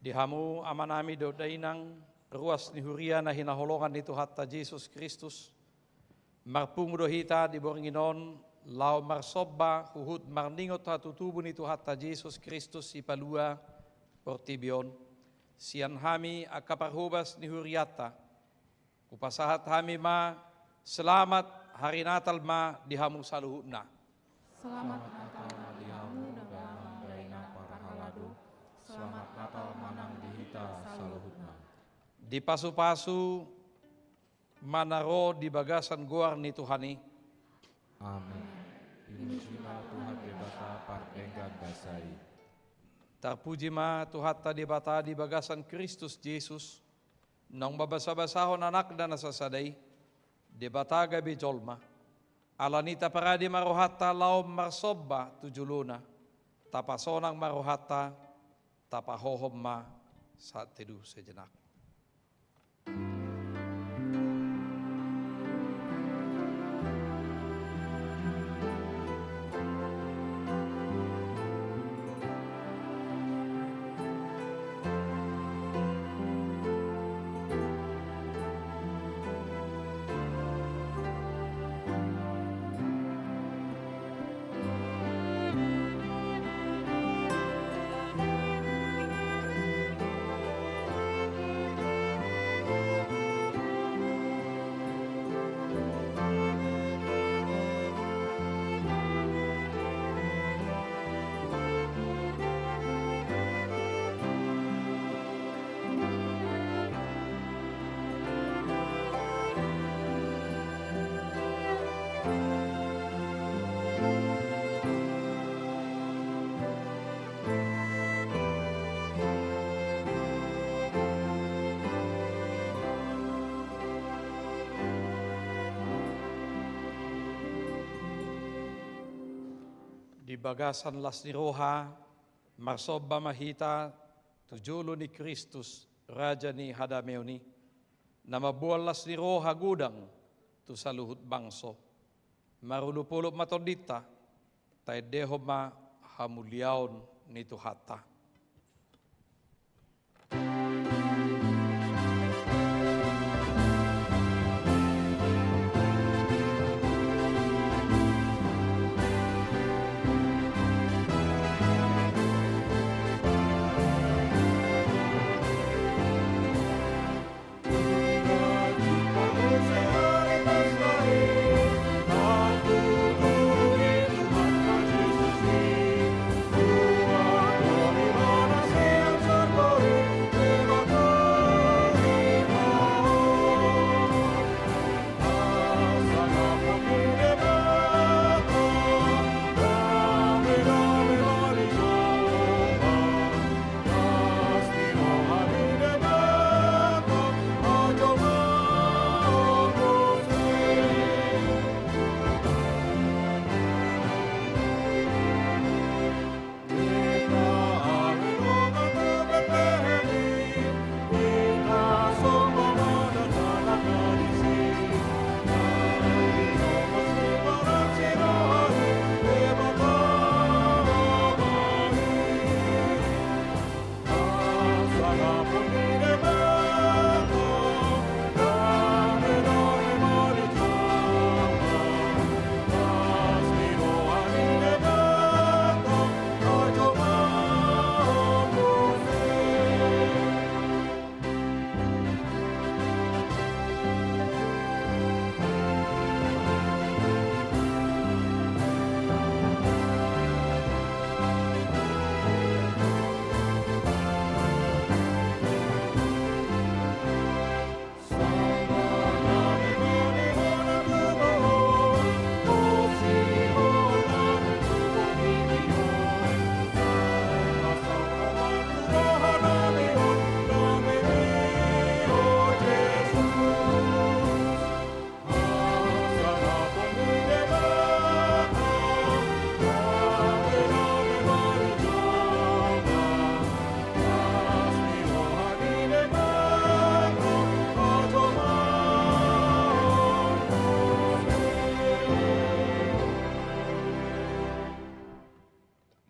Dihamu amanami do dainang ruas ni huria na hinaholongan ni Tuhatta Jesus Kristus. Marpung do hita di boringinon lau marsobba huhud marningot hatutubu ni Tuhatta Jesus Kristus si palua portibion. Sian hami akaparhubas ni huriata. Kupasahat hami ma selamat hari Natal ma dihamu saluhutna. Selamat Natal dihamu dalam daina parahaladu. Selamat Natal manang dihita saluhutna. Di pasu-pasu manaro di bagasan goar ni Tuhani. Amin. Pinujilah Tuhan debata pardenggan dasai. Terpuji ma Tuhatta debata di bagasan Kristus Yesus. Nang babasa-basahon anak dan nasasadai. Debata gabi jolma. Alanita paradi marohata laom marsobba tujuluna. Tapasonang marohata tapahohom ma saat teduh sejenak. Di bagasan las ni roha, marsobba mahita, tujulo ni Kristus, Raja ni hadameoni, na mabual las ni roha gudang, tu saluhut bangso. Marulupulop matondita, tay deho ma hamuliaon ni Tuhatta.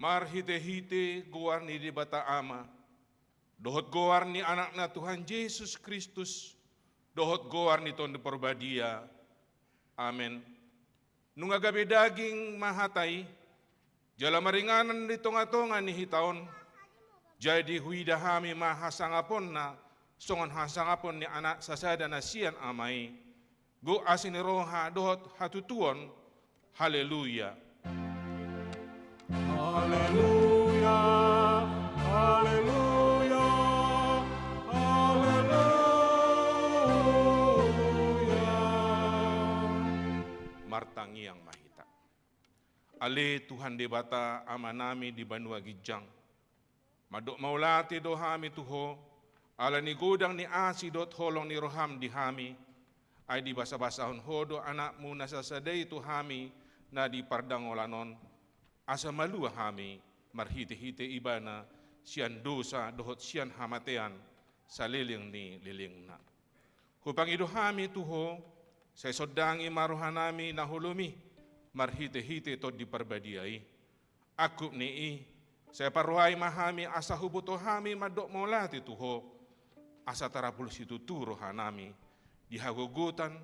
Marhite-hite guar ni di bata ama, Dohot goar ni anakna Tuhan Yesus Kristus, dohot goar ni ton perbadia. Amen. Nunga gabi daging mahatay, jala maringanan di tonga-tonga ni hitaon, jadi huida hami mahasangapon na, songan hasangapon ni anak sasada na siyan amay, go asin roha dohot hatutuon, haleluya. Haleluya, haleluya, haleluya. Martangi yang mahita. Ale Tuhan debata amanami di Banua Gijang. Madok maulati dohami tuho, ala ni godang ni asi dot holong ni roham di hami, ay di basa-basahon hodo anakmu nasasadai tuhami na di pardangolanon, asa malua hami, marhite-hite ibana, sian dosa dohot sian hamatean, sa liling ni liling na. Hupang idohami tuho, sa sodangi maruhanami nahulumi, marhite-hite to di parbadiay. Akup ni saya paruhay mahami asa hubuto hami madok molati tuho, asa tarapul situ turo hanami, dihagugutan,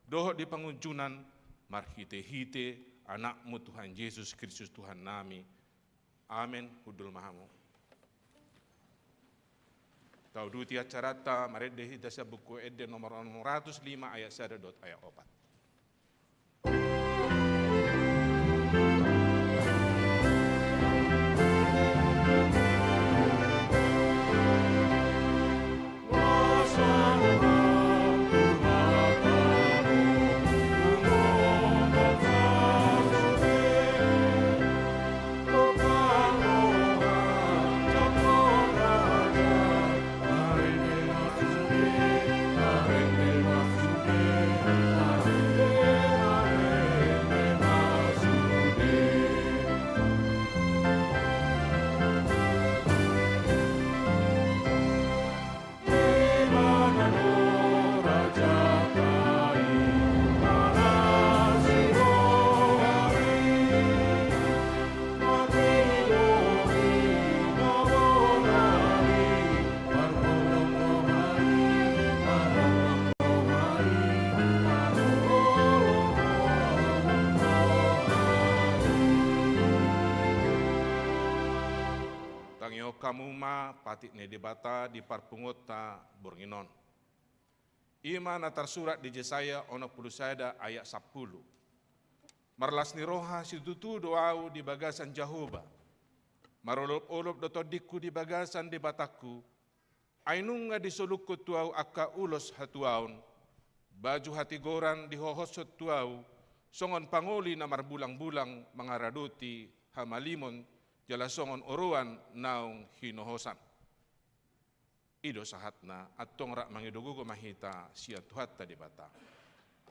dohot di pangunjunan, marhite-hite, anakmu Tuhan Yesus Kristus Tuhan nami. Amin. Hudul mahamu. Kau duti acarata, marede hidasa buku ede nomor 105 ayat 1 ayat 4. Kamu ma patik ne debata di parpungot ta Bornginon. Ima na tersurat di Yesaya 60 ayat 10. Marlas ni roha situtu doau di bagasan Jehovah. Marolop-olop dotodikku di bagasan debataku. Ainunga di solukku tuau akka ulos hatuaun. Baju hati goran di hohosot tuau. Songon pangoli na marbulang-bulang mangaraduti hamalimon jala songon oruan naung hinohosan. Ido sahatna atong rak mangidugugo mahita sia Tuhan tadi bata.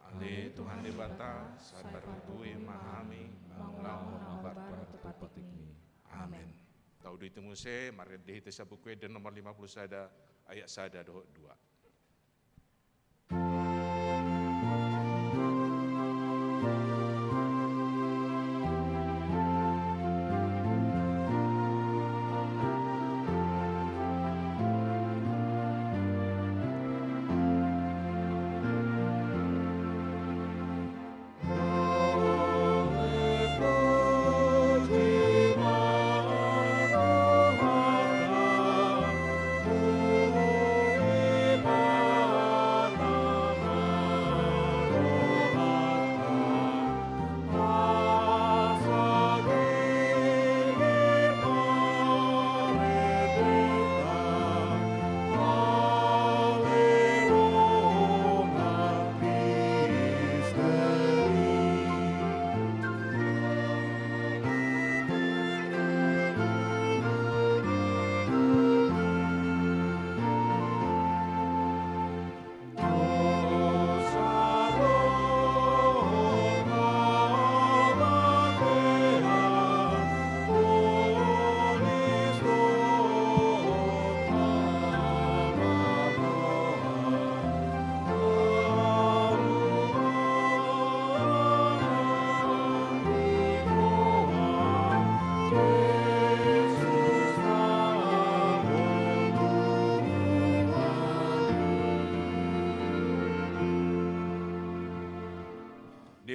Ale Tuhan di bata sabar tui mahami mangulang mabar tepat ini. Amin. Tau di temuse marede hita sabukwe dan nomor 51 ayat 1 2.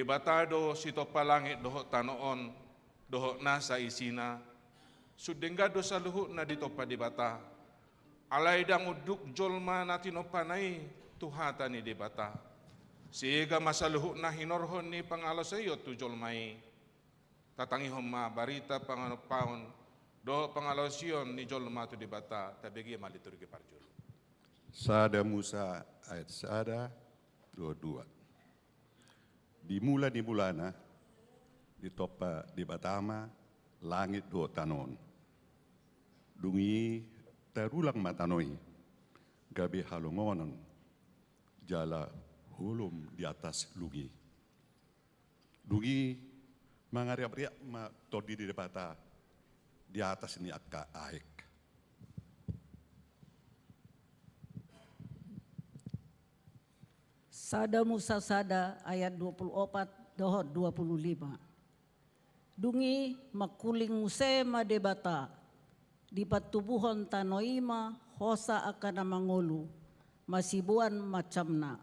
debatado sito palangit doho tanoon, doho nasa isina, sudenggado sa luhut na dito pa debata. Alay dang uduk jolma na tinopanay, tuhata ni debata. Siga masaluhut na hinorhon ni pangalasayo tu jolmay. Tatangihom ma barita panganopahon, doho pangalasyon ni jolma tu debata, tabigi maliturgi parjul. Sada Musa ayat sada 22. Dimula di bulana, di topa di batama, langit do tanon. Dungi terulang matanoi, gabe halongonon, jala hulum di atas lugi. Dungi mangariap-riap ma todi di debata, di atas ini akka aik. Sada Musa sada ayat 24 dohot 25. Dungi makuling muse madebata di patubuhon tanoima hosa akana mangolu masibuan macamna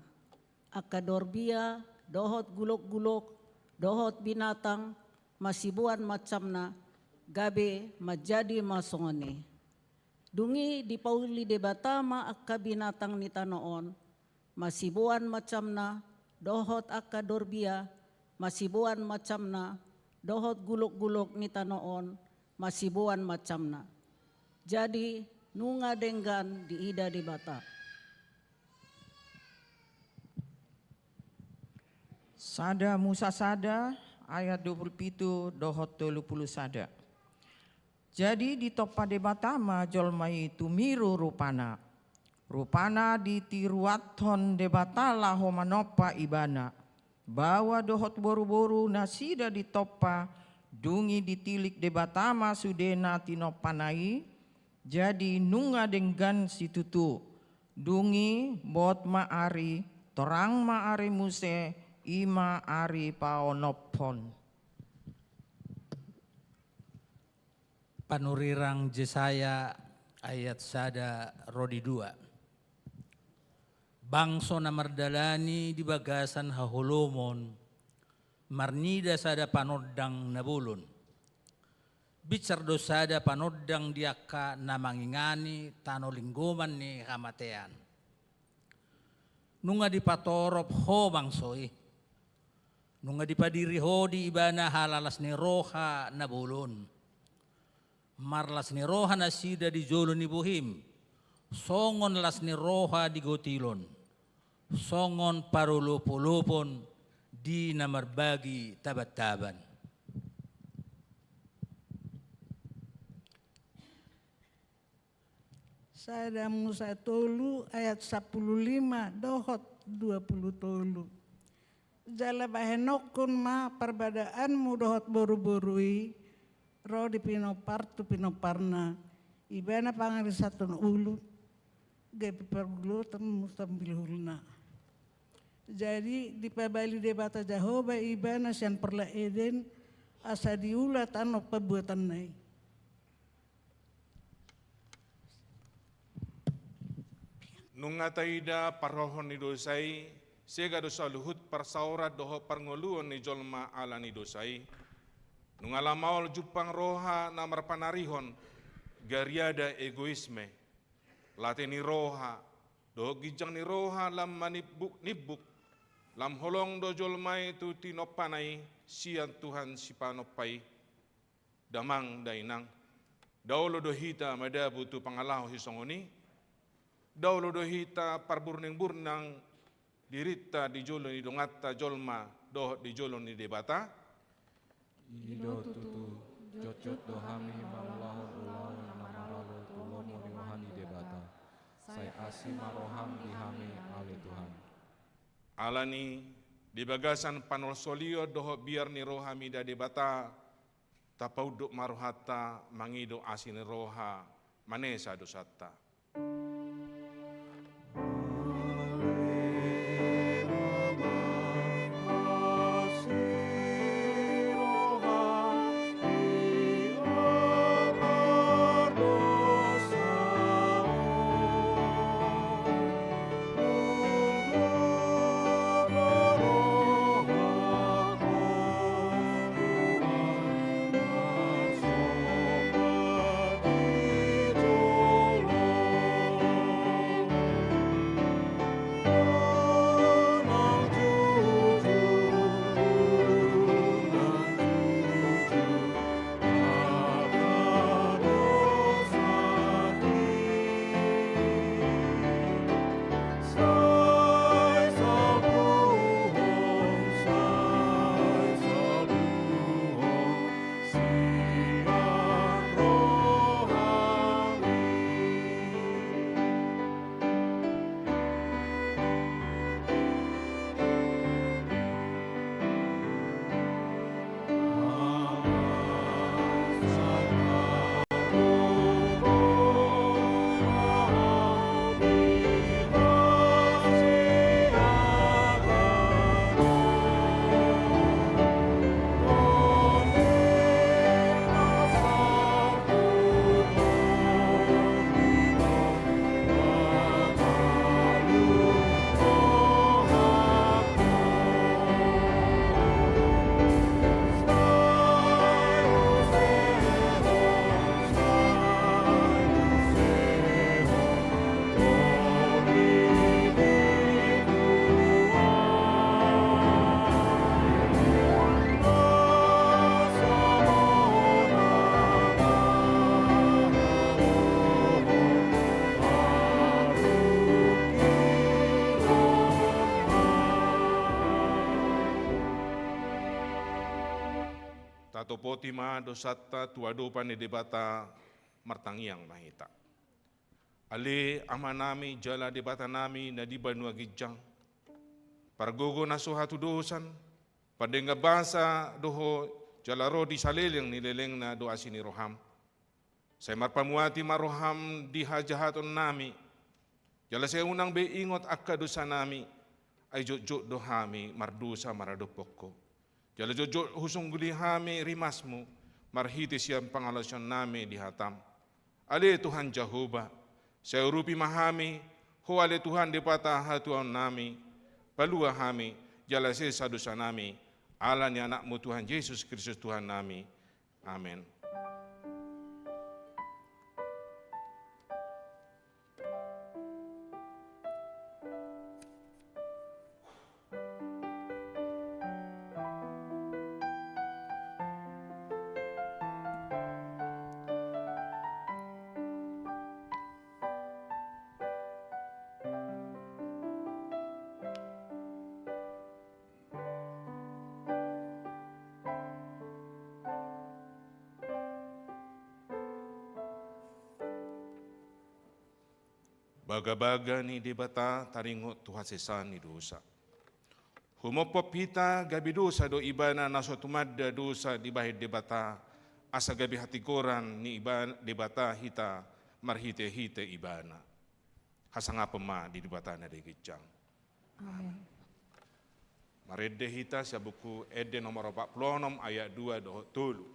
akadorbia dohot gulok-gulok dohot binatang masibuan macamna gabe majadi masongone. Dungi di pauli debata ma akka binatang ni tanoon masibuan macamna dohot akka dorbia masibuan macamna dohot gulok-gulok ni tanoon masibuan macamna. Jadi nunga denggan di ida di bata. Sada Musa sada ayat 27 dohot 30 sada. Jadi di topa debatama jolmai tumiru rupana. Rupana di tiruaton debatala homanopa ibana. Bawa dohot boru-boru nasida di topa. Dungi ditilik debatama sudena tinopanai. Jadi nunga denggan situtu. Dungi bot maari. Torang maari muse. Ima ari paonopon. Panurirang Jesaya ayat sada rodi 2. Bangso na mardalani di bagasan hahulomon, marnida sada panodang nabulon. Bicar dosada panodang diaka na mangingani tanolinggoman ni kamatean. Nunga dipatorop ho bangsoy. Nunga dipadiri ho di ibana halalas ni roha nabulon. Marlas ni roha na sida di jolo ni buhim. Songon las ni roha di gotilon. Songon parulupulupon di namarbagi tabat-taban. Sada Musa tolu ayat 15 dohot 20 tolu. Jala bahenokun ma perbadaanmu dohot boru-borui ro di pinopar tu pinoparna ibana pangari satun ulu gapi pergulu temu sambil hulna. Jadi di pabali debata Jehovah ibana sian perla eden asa diulat anok perbuatan nai. Nunga taida parohon ni dosai, sega dosa luhut persaurat doho parngoluon ni jolma ala ni dosai. Nunga lamaol jupang roha namar panarihon, gariada egoisme. Late ni roha, doho gijang ni roha lam manibuk, lam holong do jolmai tu tinopanai, sian Tuhan si panopai, damang dainang. Daulo do hita madabu tu pangalahu hisongoni, daulo do hita parburning-burnang dirita di jolo ni dongata jolma doh di jolo ni debata. Ido tutu jot dohami malahon ulang namaralo tulomo ni wahani debata. Saya asi maroham dihami ale Tuhan. Alani di bagasan panol solio doh biar ni rohami da debata. Tapauduk marohata mangido asin roha manesa dosata. Tato potima dosata tuadopan ni debata martangiang mahita. Ale amanami jala debata nami na di banua gijang. Pargogo na suhatu dosan, padenga basa doho jala rodi saleleng nileleng na doa sini roham. Saya marpamuati maroham di hajahaton nami. Jala saya unang be ingot akka dosa nami. Ay jok dohami mardosa maradopokko. Jala jok husung gulihami rimasmu. Marhiti siyang pangalasyon nami di hatam. Ale Tuhan Jehovah. Saya urupi mahami. Ho ale Tuhan dipata hatuan nami. Palua hami. Jala sesa dosa nami. Alani anakmu Tuhan Yesus Kristus Tuhan nami. Amin. Baga-baga ni debata taringot Tuhan sesan ni dosa. Humopop hita gabi dosa do ibana naso tumadda dosa di bahid debata asa gabi hati koran ni ibana debata hita marhite-hite ibana. Hasanga pema di debata na degijang. Amin. Marede hita sa buku Ede nomor 46 ayat 2 do tulu.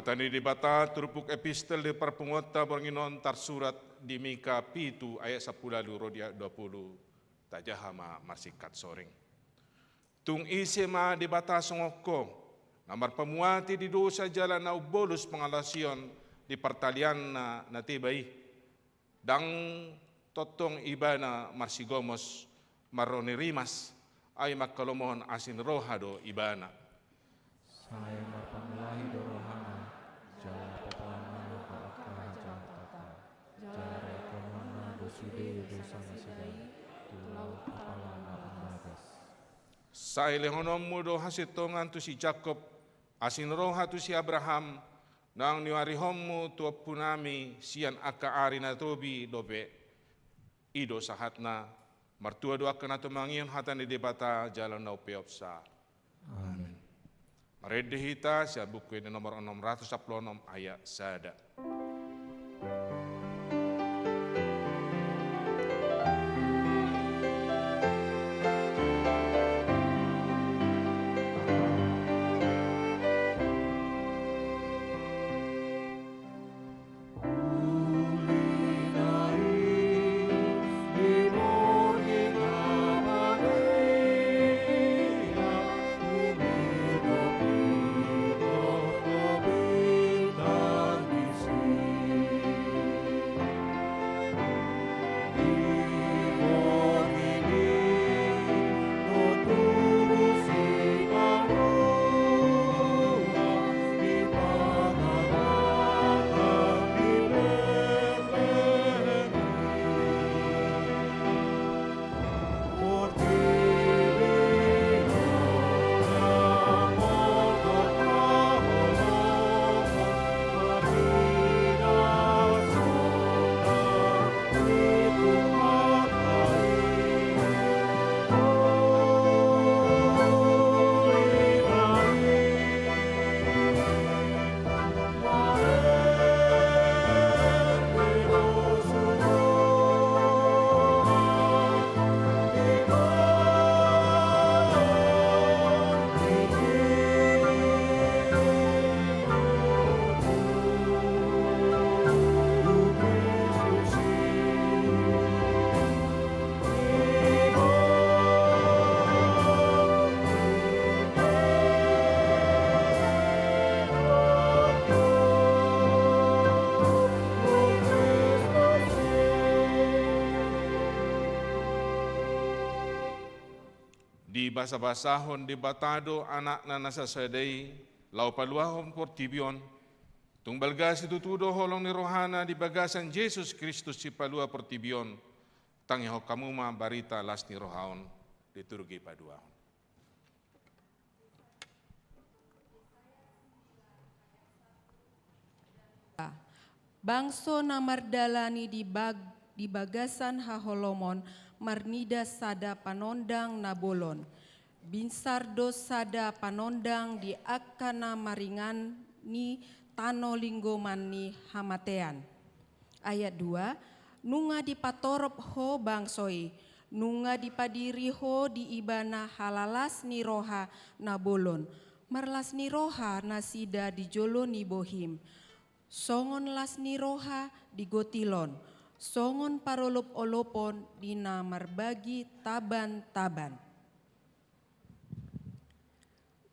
Hatani dibata turupuk epistel di perpengota Bornginon tarsurat di Mika Pitu ayat 10 rodia 20 tajahama marsikat soring. Tung isi ma dibata songoko namar pemuati di dosa jalan na bolus pengalasion di pertalian na tibai dang totong ibana marsigomos maroni rimas ay makalomohon asin rohado ibana. Saya marpamulahi do rohana jala popana do akka jatata jara komana do sude do sana sidai tulau apalana amagas. Sa ilehonomu do hasitongan tu si Jacob asin roha tu si Abraham nang niwarihommu tu punami sian akka arina tobi dobe ido sahatna martua do akka nato mangion hatan di debata jalan na upeopsa. Amin. Marede hita sa buku ini nomor 616 ayat sada. Di basa-basahon di batado anak na nasasadai, lau paluahon portibion, tung balgas itutudo holong ni rohana di bagasan Jesus Kristus si palua portibion, tangyaho kamuma barita las ni rohaon, diturgi paduahon. Bangso na mardalani di bagasan haholomon marnida sada panondang na bolon. Binsardo sada panondang di akana maringan ni tano linggoman ni hamatean. Ayat 2, nunga dipatorop ho bangsoi, nunga dipadiri ho di ibana halalas ni roha na bolon. Marlas ni roha na sida di jolo ni bohim. Songon las ni roha di gotilon, songon parolop-olopon di namarbagi taban-taban.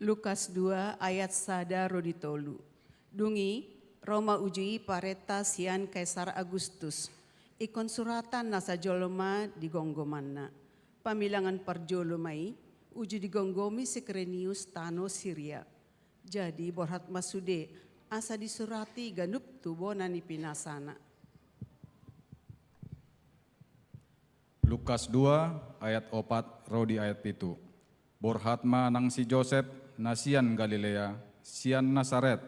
Lukas 2 ayat sada roditolu. Dungi, Roma ujui pareta sian Kaisar Agustus. Ikon suratan nasa joloma di gonggomanna. Pamilangan parjolomai, uju digonggomi si Quirinius tano Syria. Jadi borhat masude, asa disurati ganup tubo nani pinasana. Lukas 2 ayat 4 rodi ayat 7. Borhatma nang si Joseph nasian Galilea, sian Nasaret,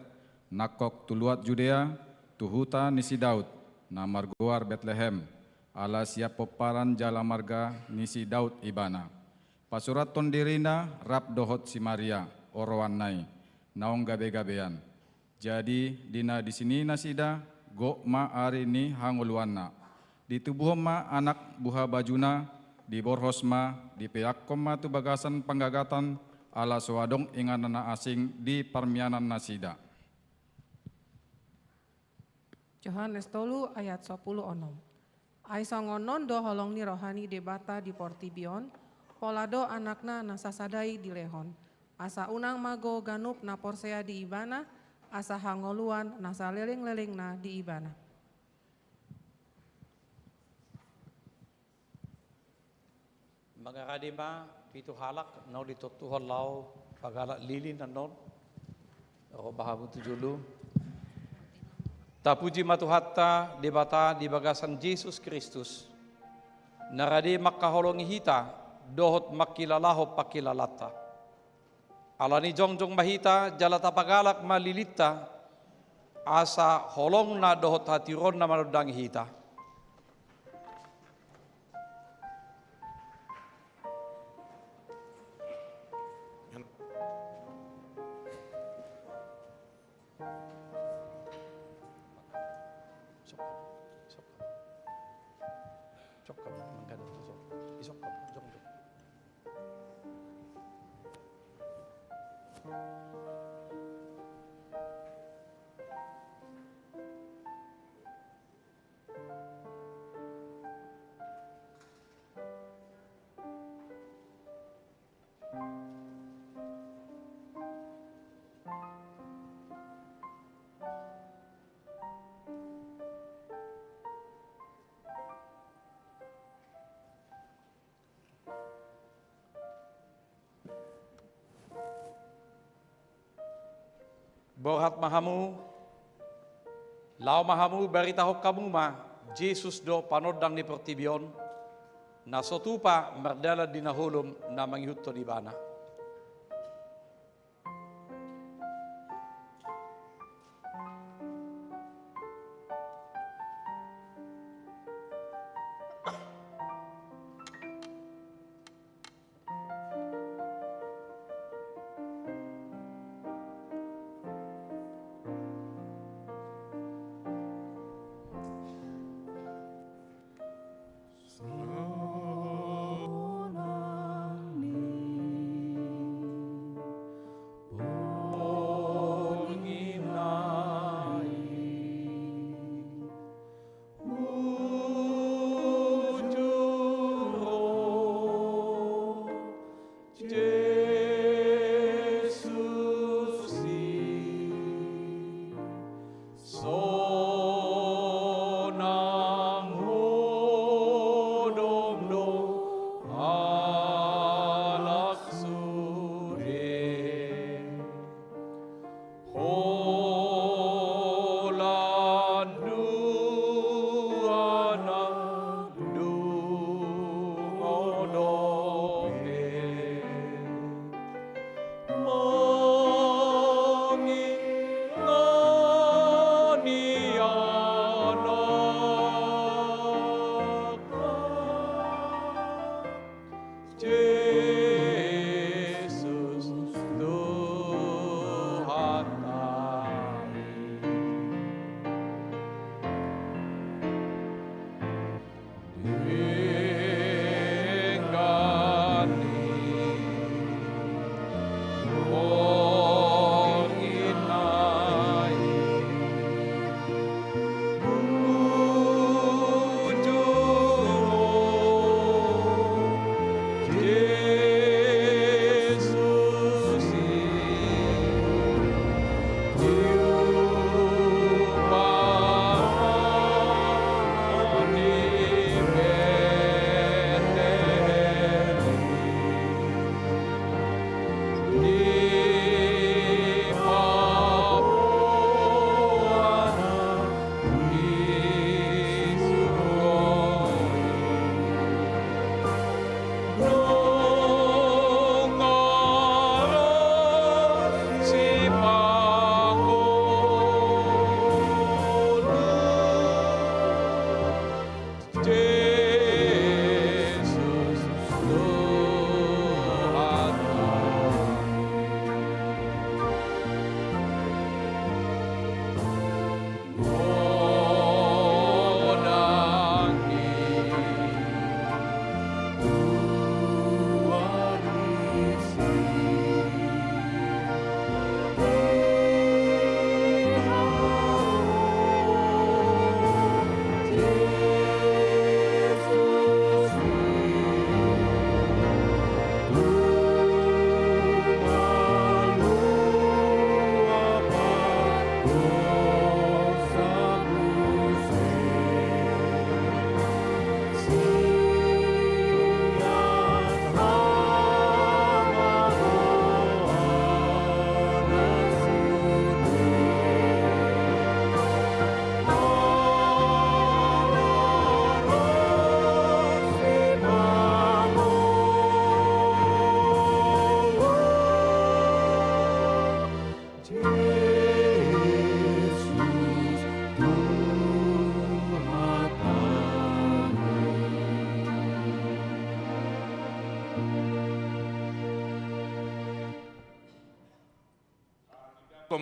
nakok tuluat Judea, tuhuta ni si Daud, na margoar Bethlehem, ala siap peparan jala marga ni si Daud ibana. Pasurat tondirina rap dohot si Maria, orowan nai, naong gabe-gabean. Jadi dina di sini nasida go ma ari ni hanguluanna. Di tubuh ma anak buha bajuna, di borhos ma, di peyakom ma tu bagasan panggagatan ala suadong inganana asing di parmianan nasida. Yohanes 3 ayat 10 onom. Ai songonon do holong ni rohani debata di portibion, polado anakna nasasadai di lehon. Asa unang mago ganup na porsea di ibana, asa hangoluan nasa leling-leling na di ibana. Mga kadima, pitu halak, nau ditotuhon lau, pagalak lilin na non, o bahabu tujulu. Tapuji matuhatta debata di bagasan Jesus Kristus. Naradi makaholongi hita, dohot makilalaho pakilalata. Alani jongjong mahita jalata pagalak malilita asa holong na dohot hatiron na manudang hita. Borhat mahamu, lau mahamu baritahok kamu ma, Jesus do panodang ni pertibion, na sotupa merdala dinahulum na mangyuto di bana.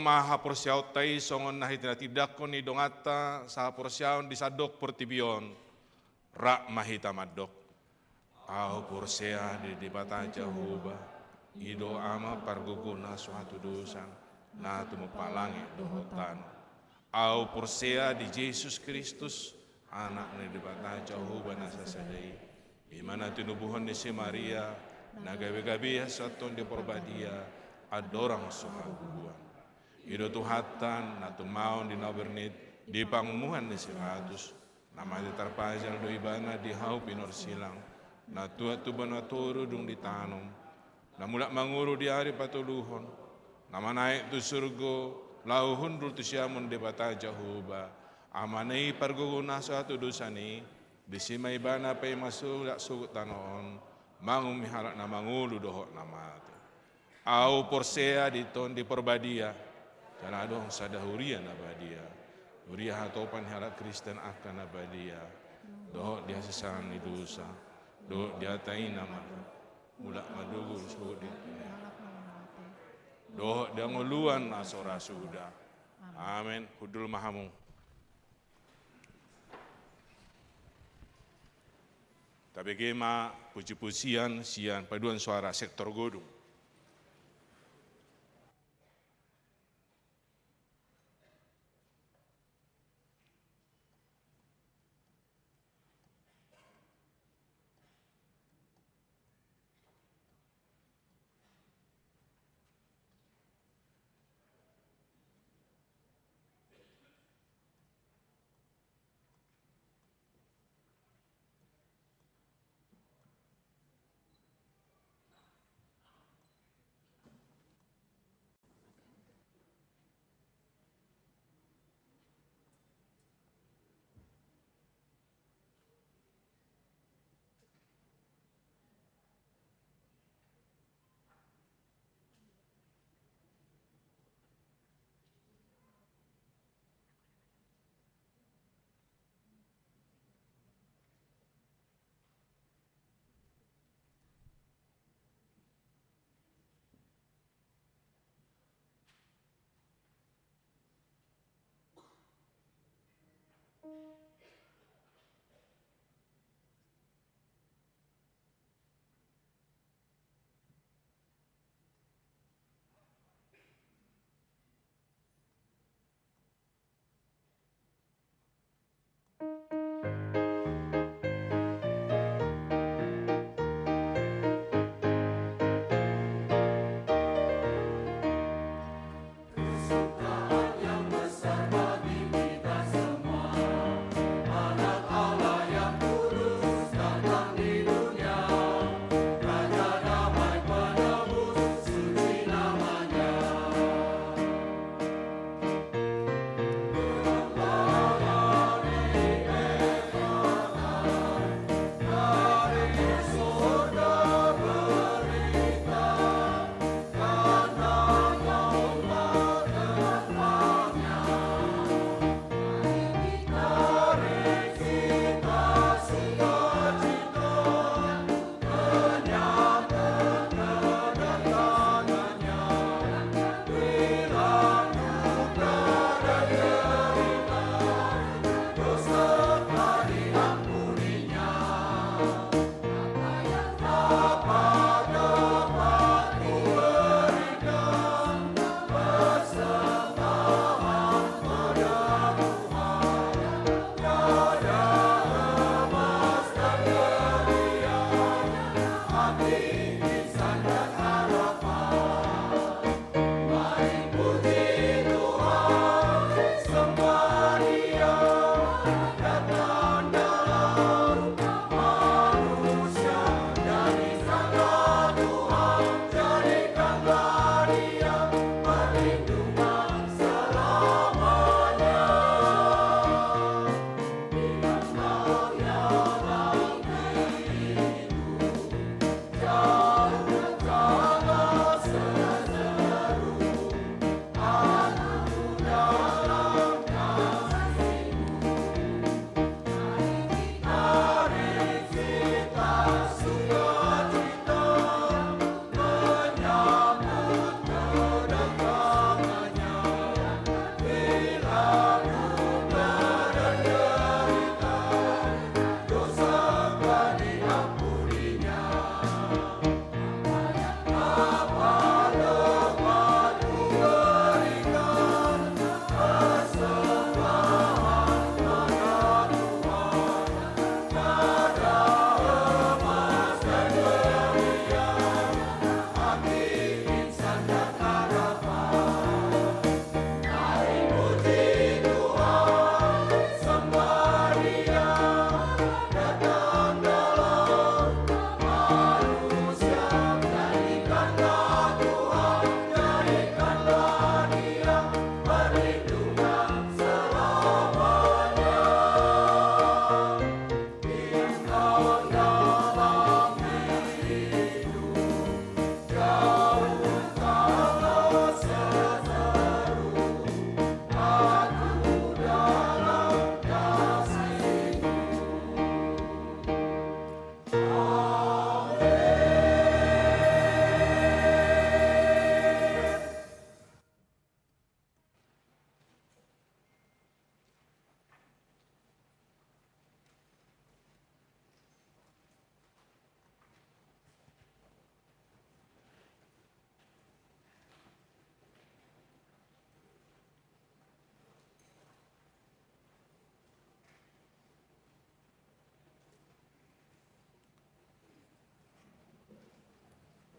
Maha porsiaw tay songon nahi tidak ko ni dongata sa porsiaw di sadok portibion ra mahita madok au porsea di bata jahuba ido ama parguguna suatu dosan na tumupalangi dohotan au porsea di Yesus Kristus anak ni di bata jahuba nasa sadai imana tinubuhon ni si Maria nagawi-gabi saton di porbadia adorang suhaguan Ido Tuhatan na tumaon di nabernit di pangumuhan ni Siratus nama di tarpajal do ibana di hau pinor silang na tua tuban aturu dung ditanom na mulak manguru di hari patuluhon nama naik tu surgo lauhun dul tu siamun di bata jahuba amanai parguguna suatu dosani di sima ibana pay masulak sugut tanoon mangum mihalak na mangulu dohok namate au porsea di ton di perbadia Karena dong sada huria nabadia, huria hatopan harat Kristen akan nabadia, doh dia sesan di dosa, doh dia tain nama, mulak madugul sudah, doh dia nguluan asora sudah, amin, hudul mahamu. Tapi gema puji-pujian sian paduan suara sektor godung.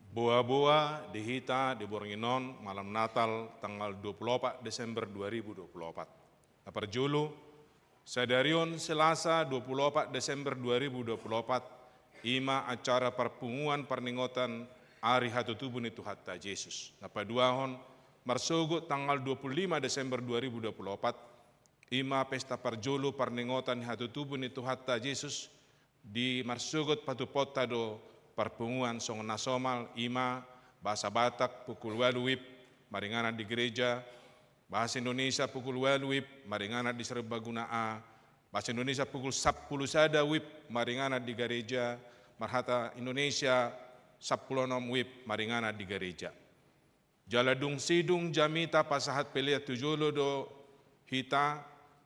Boa-boa dihita di Boronginon malam Natal tanggal 24 Desember 2024. Aparjulu, Sadarion Selasa 24 Desember 2024, ima acara perpunguan perningotan Ari Hatutubun itu Hatta Yesus. Napaduahon, marsugut tanggal 25 Desember 2024, ima pesta parjulu perningotan Hatutubun itu Hatta Yesus di marsugut patupota do perpunguan song nasomal ima bahasa Batak pukul 8 WIB maringana di gereja, bahasa Indonesia pukul 8 WIB maringana di Serbaguna A, bahasa Indonesia pukul 10 sada WIB maringana di gereja, marhata Indonesia 10 WIB maringana di gereja. Jaladung sidung jamita pasahat pelia tujolo do hita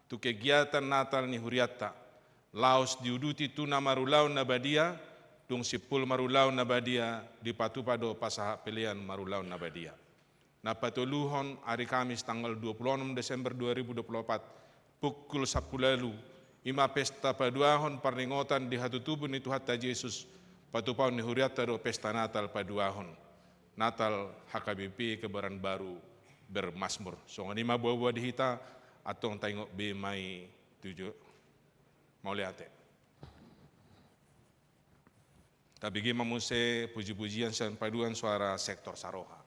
tu kegiatan Natal ni huriata. Laos diuduti tu namarulau nabadia, dung sipul marulau nabadia di patupado pasahat pelian marulau nabadia. Napatuluhon hari Kamis tanggal 26 Desember 2024 pukul 10 lalu ima pesta paduahon perningotan di Hatutubun itu Hatta Yesus patupau ni huriata do pesta Natal paduahon. Natal HKBP Kebaran Baru bermasmur. So nganima buah-buah dihita atong tengok be mai tujuh mau lihat. Tapi gimana muse puji-pujian dan paduan suara sektor Saroha.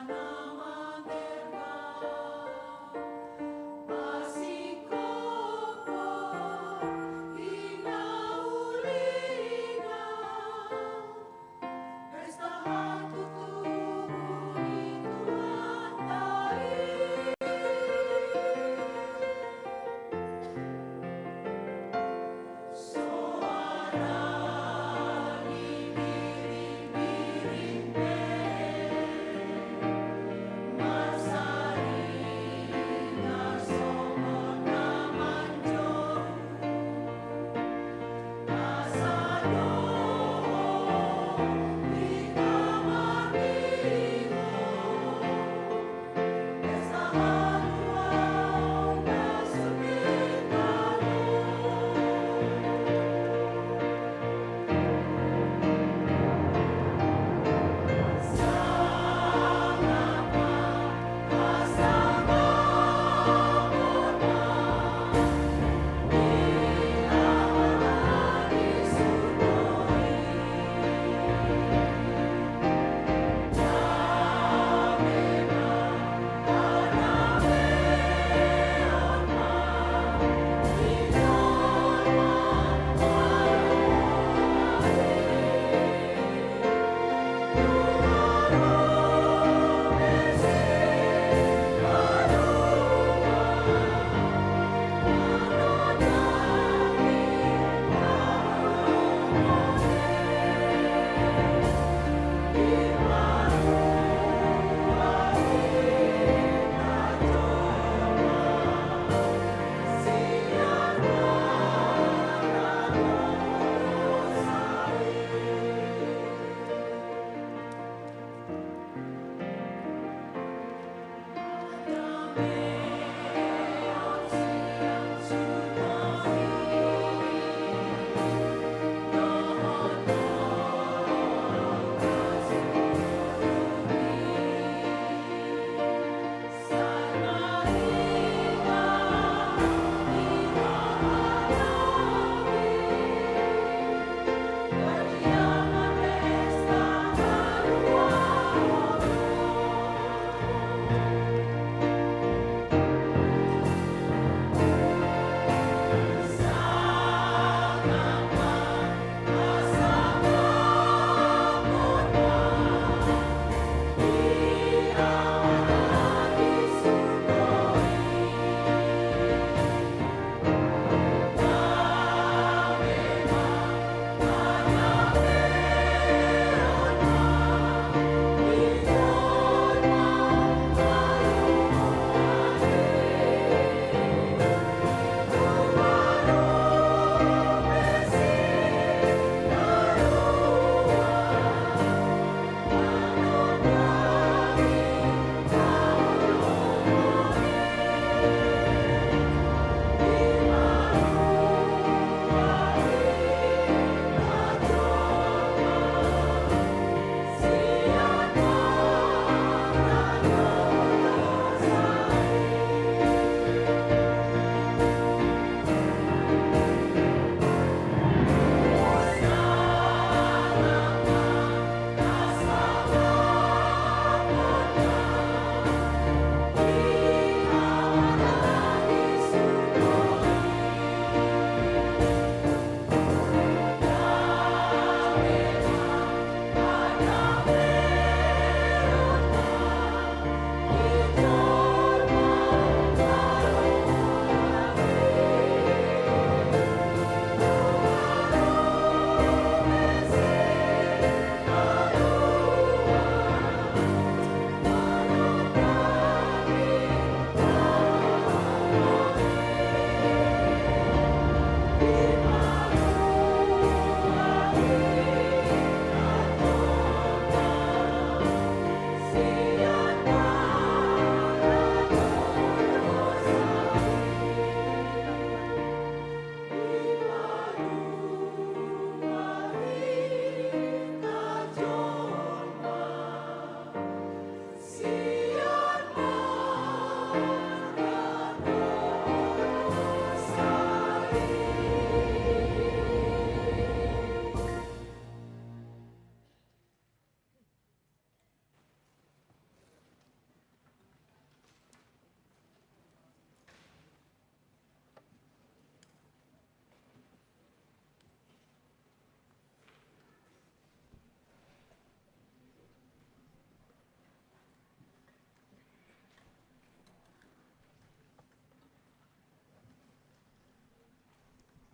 Nama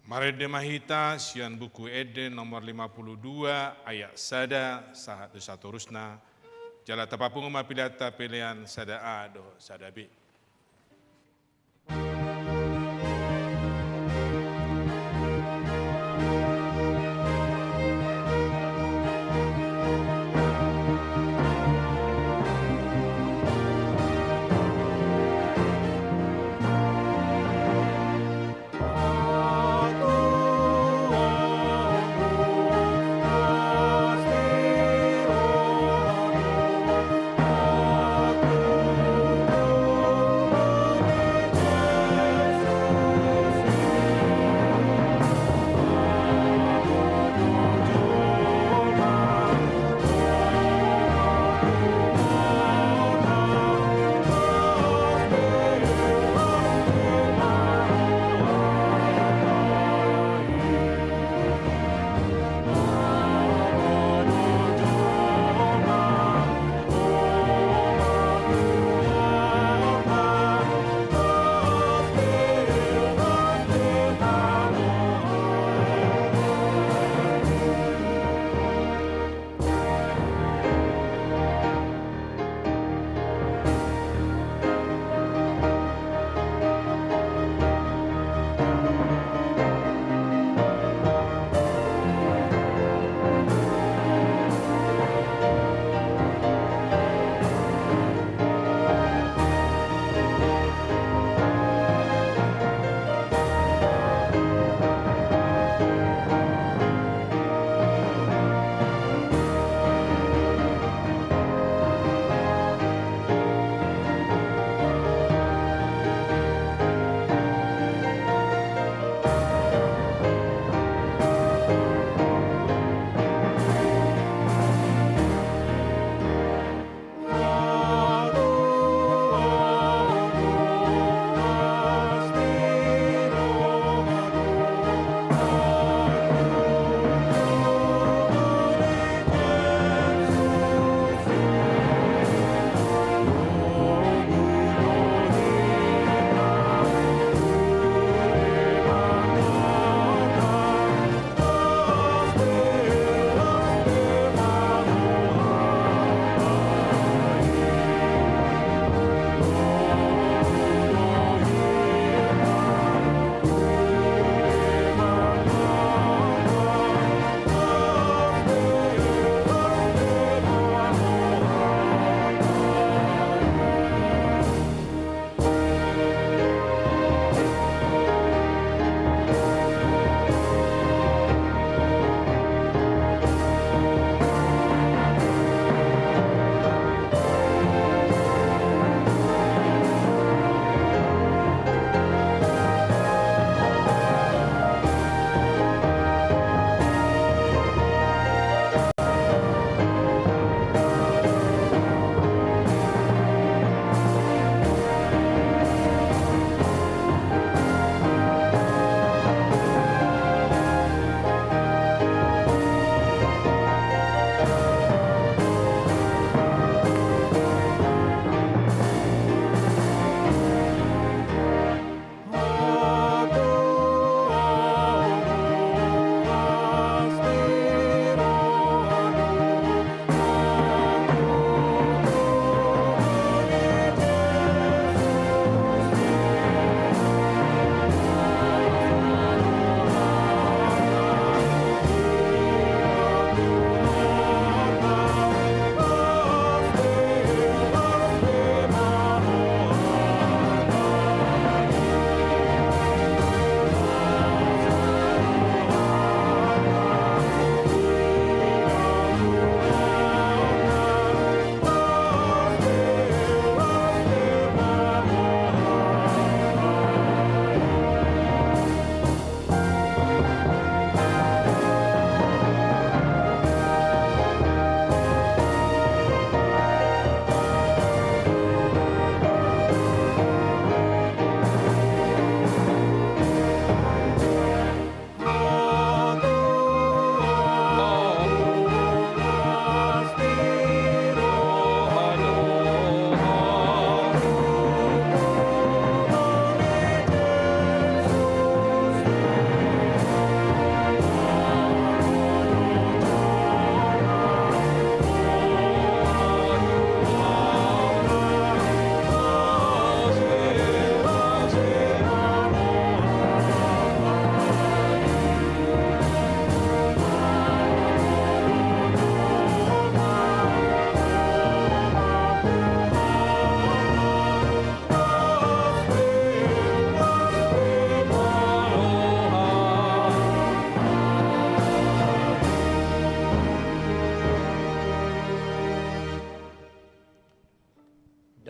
Marede mahita sian buku Eden nomor 52 ayat sada sahat satu rusna jala tapapung mapilata pilihan sada A do sada B.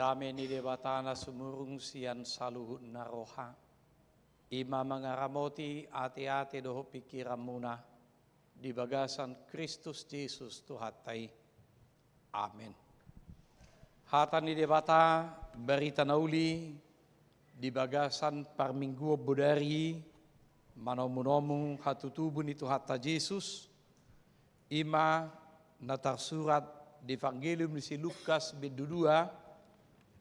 Dame ni debatana sumurung sian saluhut na roha. Ima mengaramoti ati-ati doho pikiran muna. Di bagasan Kristus Yesus Tuhatai. Amin. Hatan ni debata berita nauli di bagasan parminggu bodari manomu hatutubun itu hatta Yesus. Ima natar surat di Evangelium si Lukas bidudua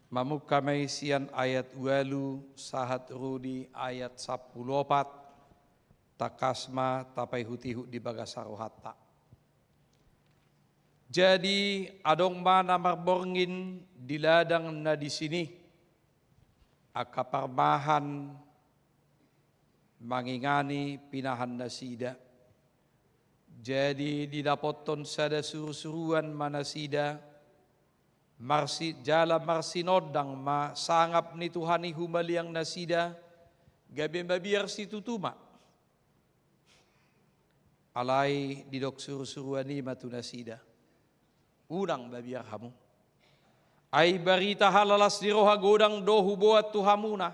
mamuka maisian ayat walu sahat rudi ayat 14 takasma tapai hutihu di bagasaro hatta. Jadi adong mana marborngin di ladang na di sini akaparmahan mangingani pinahan na sida. Jadi didapoton sada surusuruan mana sida jala marsinodang ma sangap ni Tuhani humaliang nasida gabi mabiar si tutuma. Alai didok surusuruani matu nasida. Unang babiar hamu. Ai barita halalas di roha godang dohu buat tuhamuna.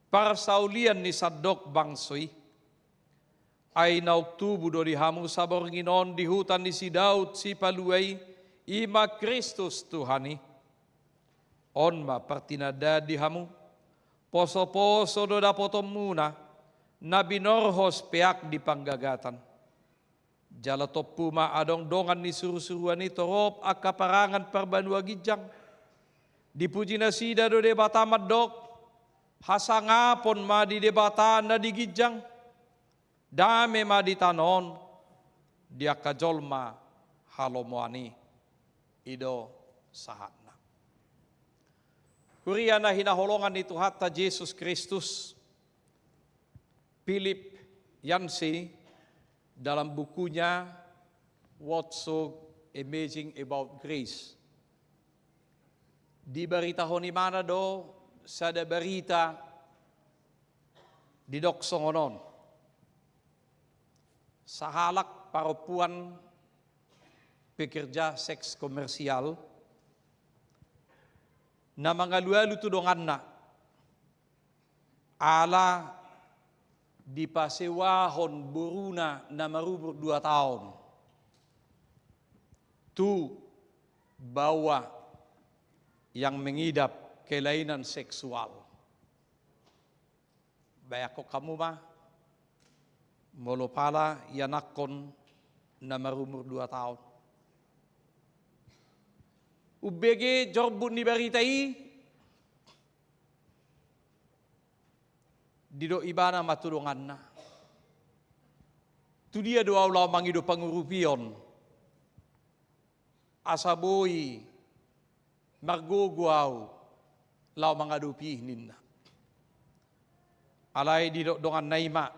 Parsaulian ni sadok bangsoi. Ai nauk tubu do di hamu sabor nginon di hutan ni si Daud si paluai. Ima Kristus Tuhani. On ma partinada di hamu. Poso-poso do dapotom muna. Nabi norhos peak di panggagatan. Jala topuma adong dongan ni surusuruan ni torop akaparangan perbanua gijang. Dipuji nasida do debata madok. Hasangapon ma di debata na di gijang. Dame ma di tanon. Dia kajolma halomoani. Ido sahatna. Huriana hinaholongan itu hatta Yesus Kristus. Philip Yancey dalam bukunya What's So Amazing About Grace. Di berita honi mana do sada berita di doksongonon. Sahalak perempuan pekerja seks komersial na mangalualu tudongan na ala di pasewahon buruna na marubur 2 tahun. Tu bawa yang mengidap kelainan seksual. Bayako kamu mah molopala yanakon na marumur 2 tahun. Ubege jorbun ni baritai dido ibana matulungan na. Tu dia doa ulau mangido pangurupion. Asaboi margoguau lau mangadupi ninna. Alai dido dongan naima.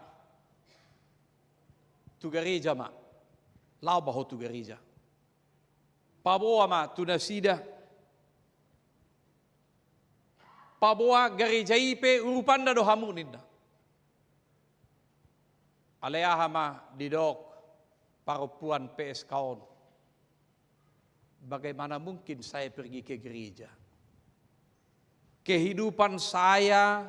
Tu gereja ma. Lau baho tu gereja. Paboa ma tu nasida. Paboa gereja ipe urupanda do hamu ninda. Aleahama didok perempuan PS kaon. Bagaimana mungkin saya pergi ke gereja? Kehidupan saya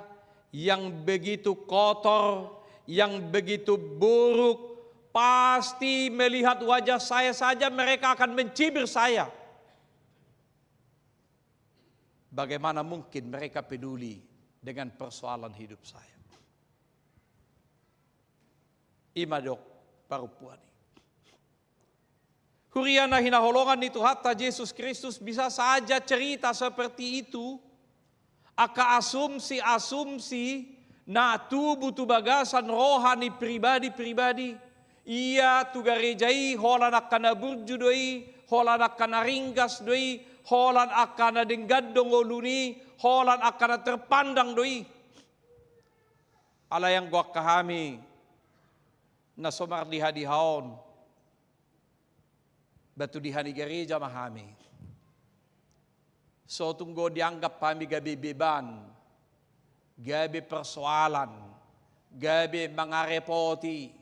yang begitu kotor, yang begitu buruk, pasti melihat wajah saya saja mereka akan mencibir saya. Bagaimana mungkin mereka peduli dengan persoalan hidup saya? Imadok perempuan. Huriana hinaholongan itu hatta Yesus Kristus bisa saja cerita seperti itu. Aka asumsi na tubuh tu bagasan rohani pribadi-pribadi. Ia tu garejai holan akan burju doi, holan akan ringgas doi, holan akan denggadong oluni, holan akan terpandang doi. Ala yang gua kahami na somar dihaon batu dihani gereja mahami. So tunggu dianggap kami gabi beban, gabi persoalan, gabi mengarepoti,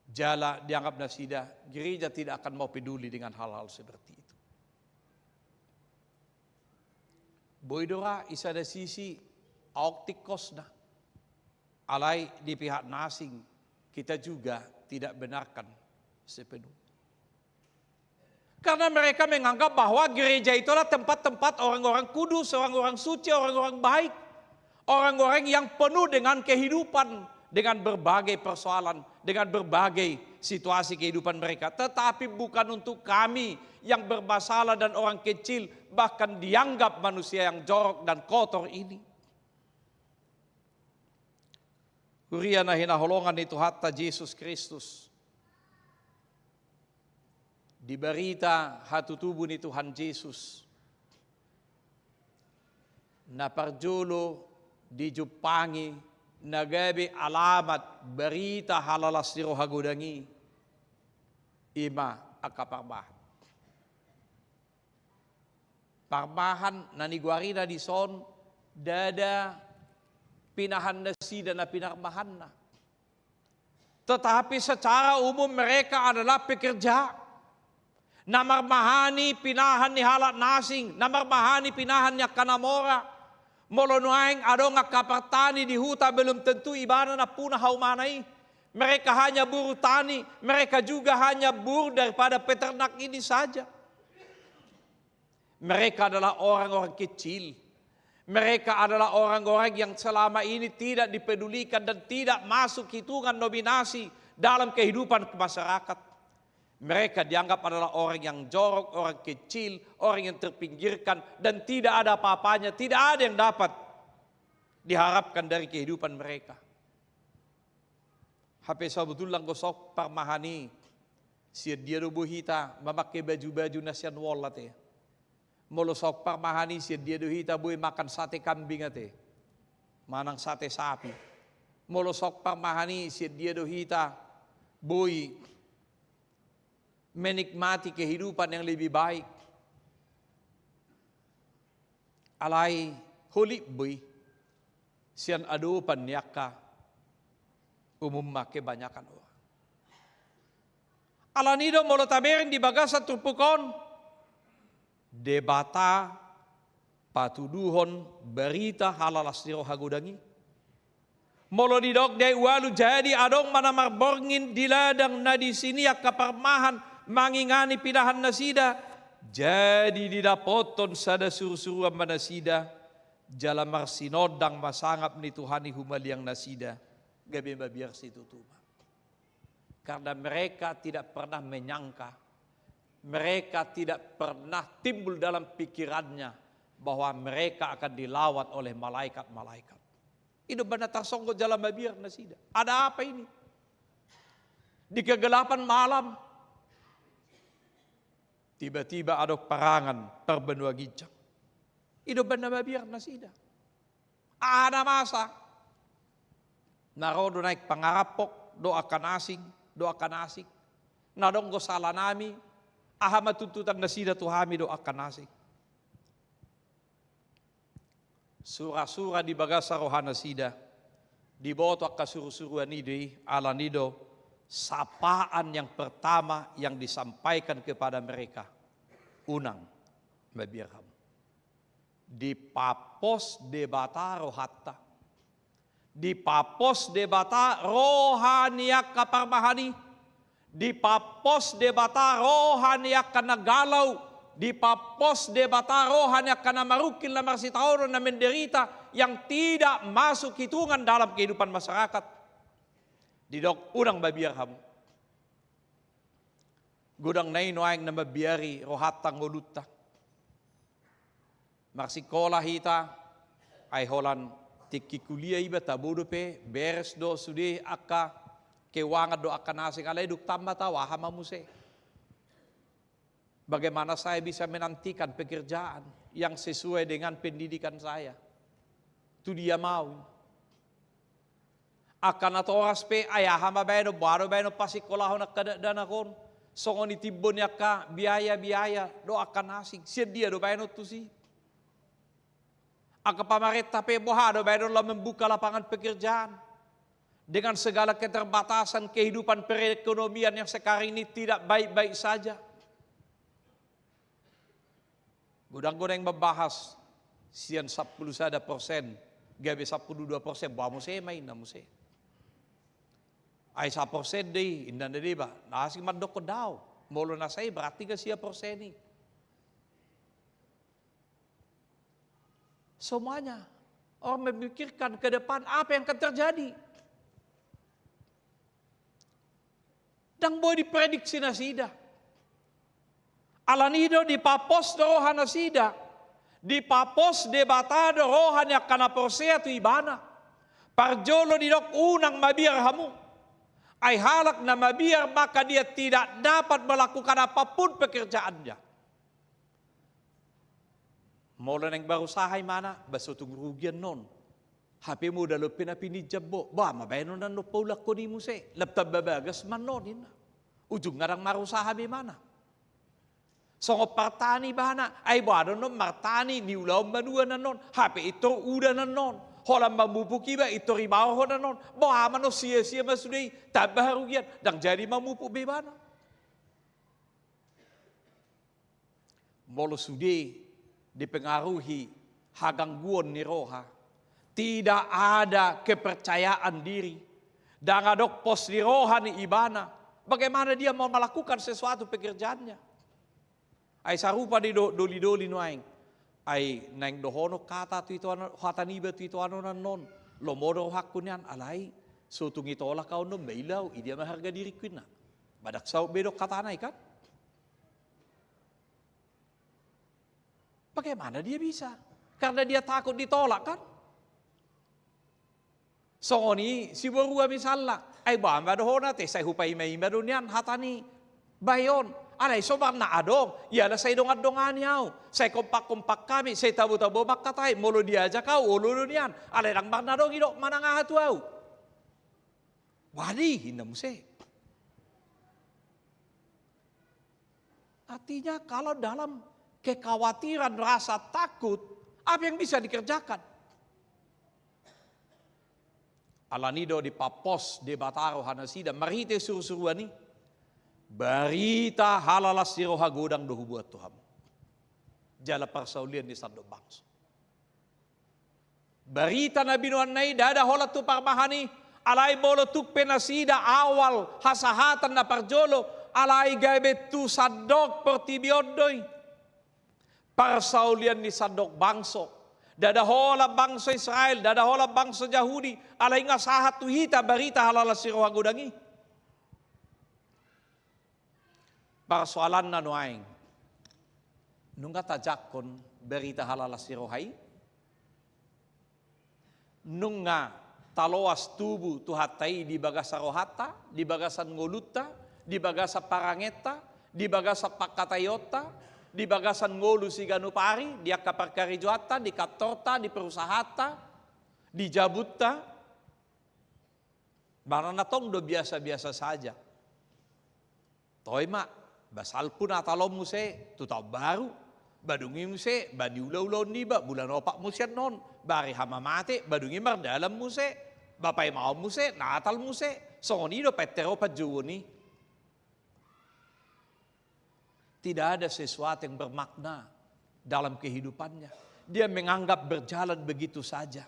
jala dianggap nasida. Gereja tidak akan mau peduli dengan hal-hal seperti itu. Boydora isa da sisi auktikos na. Alay di pihak nasing, kita juga tidak benarkan sepenuhnya. Karena mereka menganggap bahwa gereja itulah tempat-tempat orang-orang kudus, orang-orang suci, orang-orang baik. Orang-orang yang penuh dengan kehidupan, dengan berbagai persoalan, dengan berbagai situasi kehidupan mereka. Tetapi bukan untuk kami yang bermasalah dan orang kecil, bahkan dianggap manusia yang jorok dan kotor ini. Huria na hinaholongan ni Tuhan Yesus Kristus. Di berita hatu tubuh ni Tuhan Yesus. Na parjulo di Jupangi nagabi alamat berita halalas ni rohagudangi. Ima akaparbahan. Parbahan naniguarina di son dada pinahan na sida na pinarbahan na. Tetapi secara umum mereka adalah pekerja. Namarmahani pinahan ni halat nasing, namarmahani pinahan niya kanamora. Molonuaing adong kapartani di huta belum tentu ibana na puna haumanay. Mereka hanya buruh tani, mereka juga hanya buruh daripada peternak ini saja. Mereka adalah orang-orang kecil. Mereka adalah orang-orang yang selama ini tidak dipedulikan dan tidak masuk hitungan nominasi dalam kehidupan masyarakat. Mereka dianggap adalah orang yang jorok, orang kecil, orang yang terpinggirkan dan tidak ada apa-apanya, tidak ada yang dapat diharapkan dari kehidupan mereka. Hape sabutulang gosok parmahani si dia do buhita memakai baju-baju nasian walate. Molosok parmahani si dia do hita boy makan sate kambing ate. Manang sate sapi. Molosok parmahani si dia do hita boy menikmati kehidupan yang lebih baik. Alai holik boy sian adupan nyaka umum make banyakan orang. Alanido molo taberin di bagasa tupukon debata patuduhon berita halalas niro hagudangi. Molo di dok dai walu jadi adong mana marborngin di ladang na di sini ya kaparmahan mangingani pinahan nasida. Jadi didapoton sada suru-suruan manasida jala marsinodang masangap ni Tuhani humaliang nasida. Gabi babiar situ tuba. Karena mereka tidak pernah menyangka, mereka tidak pernah timbul dalam pikirannya bahwa mereka akan dilawat oleh malaikat-malaikat. Itu benar tasonggo jalan babiar nasida. Ada apa ini? Di kegelapan malam, tiba-tiba ada perangan perbenua gijang. Itu benar babiar nasida. Ada masa. Narodo naik pangarapok, doakan asing, doakan asing. Nadonggo salah nami, ahama tuntutan nasida tuhami doakan asing. Surah-surah di bagasa rohana sida, diboto akka suruh-suruhan ini ala nido, sapaan yang pertama yang disampaikan kepada mereka. Unang, mabirham. Di papos debata rohatta. Di papos debata rohaniak kaparmahani. Di papos debata rohaniak kana galau. Di papos debata rohaniak kana marukin lamar sitauro na menderita yang tidak masuk hitungan dalam kehidupan masyarakat. Di dok unang babiar hamu. Gudang nai noaing na mabiari rohatang ngolutta. Marsikola hita ay holan tiki kuliah iba tabudo pe beres do sude akka kewangan do akka nasing alay duk tamba tawa hamamuse. Bagaimana saya bisa menantikan pekerjaan yang sesuai dengan pendidikan saya? Itu dia mau. Akan atau oras pe ayah hama bayano baru bayano pasikolah nak kadana kon songon itibon ka biaya do akan nasing sedia do bayano tu si. Aka pamareta pe bohado bayano lah membuka lapangan pekerjaan dengan segala keterbatasan kehidupan perekonomian yang sekarang ini tidak baik-baik saja. Gudang-gudang yang membahas Sian 10% gabe 12%, ba mo se may na mo se. Ay 1% day, indan na diba? Nasi madok ko daw. Molo na say, berarti ka siya perseni. Semuanya orang memikirkan ke depan apa yang akan terjadi. Dan boleh diprediksi na sida. Alanido di papos do rohan na sida. Di papos debatado rohan yang kana porsea tu ibana. Parjolo di dok unang mabir hamu. Ay halak na mabir maka dia tidak dapat melakukan apapun pekerjaannya. Mula nang baru sahay mana, baso tung rugian non. HP mo dalo pinapinijab bo. Ba, mabayano na no paulak ko ni mo se. Laptab babagas man non. Ujung ngarang marusaha be mana. So partani bana, ay ba no martani ni ulaw manua na non. HP ito uda na non. Holam mamupuki ba ito ribaw ho na non. Ba mano siya masuday tabah rugian dang jadi mamupu be mana. Molo suday dipengaruhi hagangguan ni roha. Tidak ada kepercayaan diri. Dan adok pos di roha ni ibana. Bagaimana dia mau melakukan sesuatu pekerjaannya. Ay sarupa di doli-doli nuaing. Ay nang dohono kata tu itu hataniba tu itu ano non. Lomodo hakunian alay. Sutung ito olah kau no bailaw. Idia maharga diri kuna. Badak saw bedok katanay kan. Bagaimana dia bisa? Karena dia takut ditolak kan? So ni si borua misalnya, ay ba madohona te say hupay may madunian hatani bayon. Alay sobar na adong, yala say dongan yaw. Say kompak kami, say tabo-tabo makatay, molo dia aja kau ululu niyan. Alay lang magnadong idok manangahatuaw. Wadi hinam se. Artinya kalau dalam kekhawatiran, rasa takut, apa yang bisa dikerjakan? Alanido di papos de bataro hanasida marite surusuruani. Barita halalas si roha godang dohu buat Tuhan. Jala parsaulian di sando bangso. Barita na binuan nai dada hola tu parmahani alay bolo tu penasida awal hasahatan na parjolo alay gabe tu sadok pertibiondoy. Parsaulian ni sadok bangso. Dada hola bangso Israel, dada hola bangso Yahudi, alay nga sahat tuhita barita halala si roha godangi. Parsoalan na nuaing. Nung katajakon berita halala si rohai. Nung nga taloas tubu tuhatay di bagasa rohata, di bagasan ngoluta, di bagasa parangeta, di bagasa pakatayota, di bagasan ngolu si ganupari, di akaparkarijuata, di katorta, di perusahata, di jabutta. Barang natong do biasa-biasa saja. Toy mak, basal pun atalom mo se, tutaw baru, badungi mo se, badi ulaw-ulaw niba, bulan opak mo siya non, bari hamamate, badungi mardalam mo se, bapay mao mo se, natal mo se, sonido petero pajuwo ni. Tidak ada sesuatu yang bermakna dalam kehidupannya. Dia menganggap berjalan begitu saja.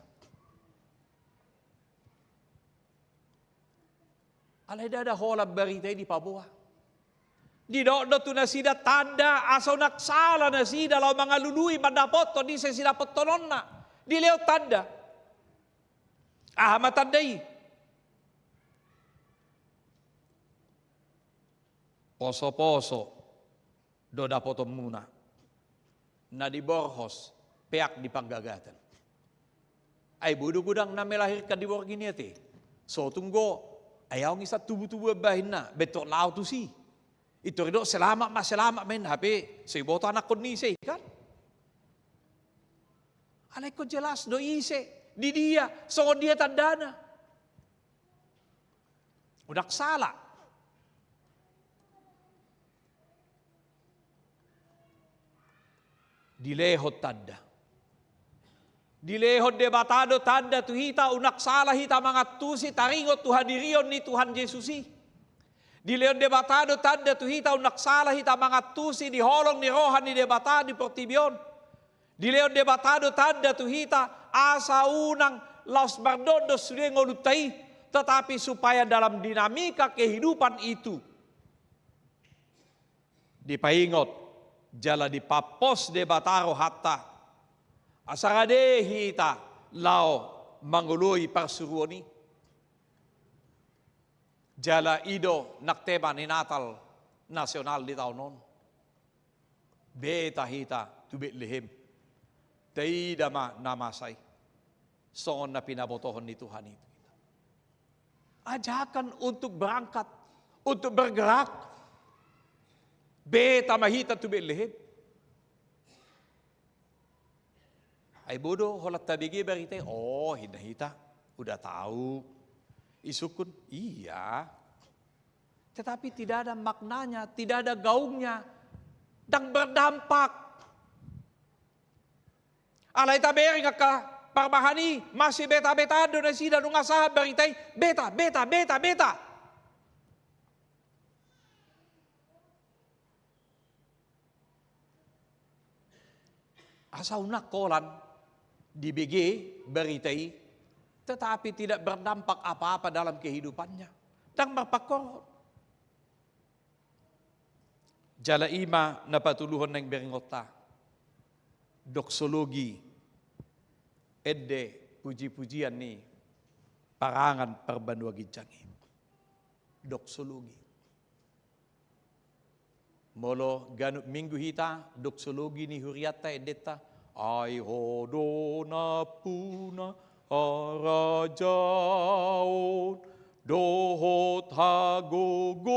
Alay dada hola berita di pabuah. Di do tu nasida tanda aso naksala nasida law mga lului mandapoto di sa sida potonon na. Di leo tanda. Matandai. Poso-poso. Do dapoto muna na di borhos peak di panggagatan. Ay budugudang na melahirkan di bor gini ate. So tunggo ayaw ng isa tubo-tubo bahin na beto lao tu si. Ito rin selamat men hape sa iboto anak ko ni say kan. Alay ko jelas do ise di dia so dia tandana. Udak sala. Dilehot tanda. Dilehot debatado tanda tu hita unak salah hita mga tusi taringot tu hadirion ni Tuhan Yesusi. Dilehot debatado tanda tu hita unak salah hita mga tusi di holong ni rohan ni debatado di portibion. Di leo debatado tanda tu hita asa unang laos bardodo sudah ngolutai, tetapi supaya dalam dinamika kehidupan itu dipaingot jala dipapos debataro hatta asarade hita lao mangului parsuruoni jala ido naktema ni Natal nasional di tahun non beta hita tu Betlehem tidak namasay songon na pinabotohon ni Tuhan itu. Ajakan untuk berangkat, untuk bergerak. Beta mahita tu Betlehem. Ay bodo holat tabigi berita, oh hinahita, udah tahu. Isukun, iya. Tetapi tidak ada maknanya, tidak ada gaungnya, dan berdampak. Alay taberi ka parmahani masih beta-beta na sida nung asahan beritay beta. Asa unak kolan dibigi beritay tetapi tidak berdampak apa-apa dalam kehidupannya. Dan berpakor. Jala ima na patuluhon ng beringota. Doksologi, edde puji-pujian nih parangan perbanua gijangi. Doksologi. Molo ganut minggu hita doksologi ni huriata edeta ai hodona puna harajaon dohot hagogon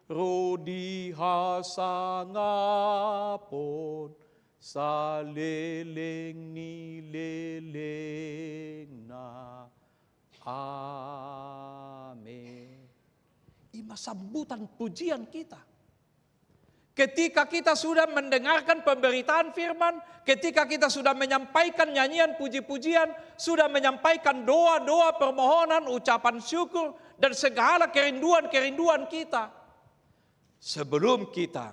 rodi hasangapon sa leleng ni leleng na. Amen. Ima sambutan pujian kita. Ketika kita sudah mendengarkan pemberitaan firman, ketika kita sudah menyampaikan nyanyian puji-pujian, sudah menyampaikan doa-doa permohonan, ucapan syukur, dan segala kerinduan-kerinduan kita. Sebelum kita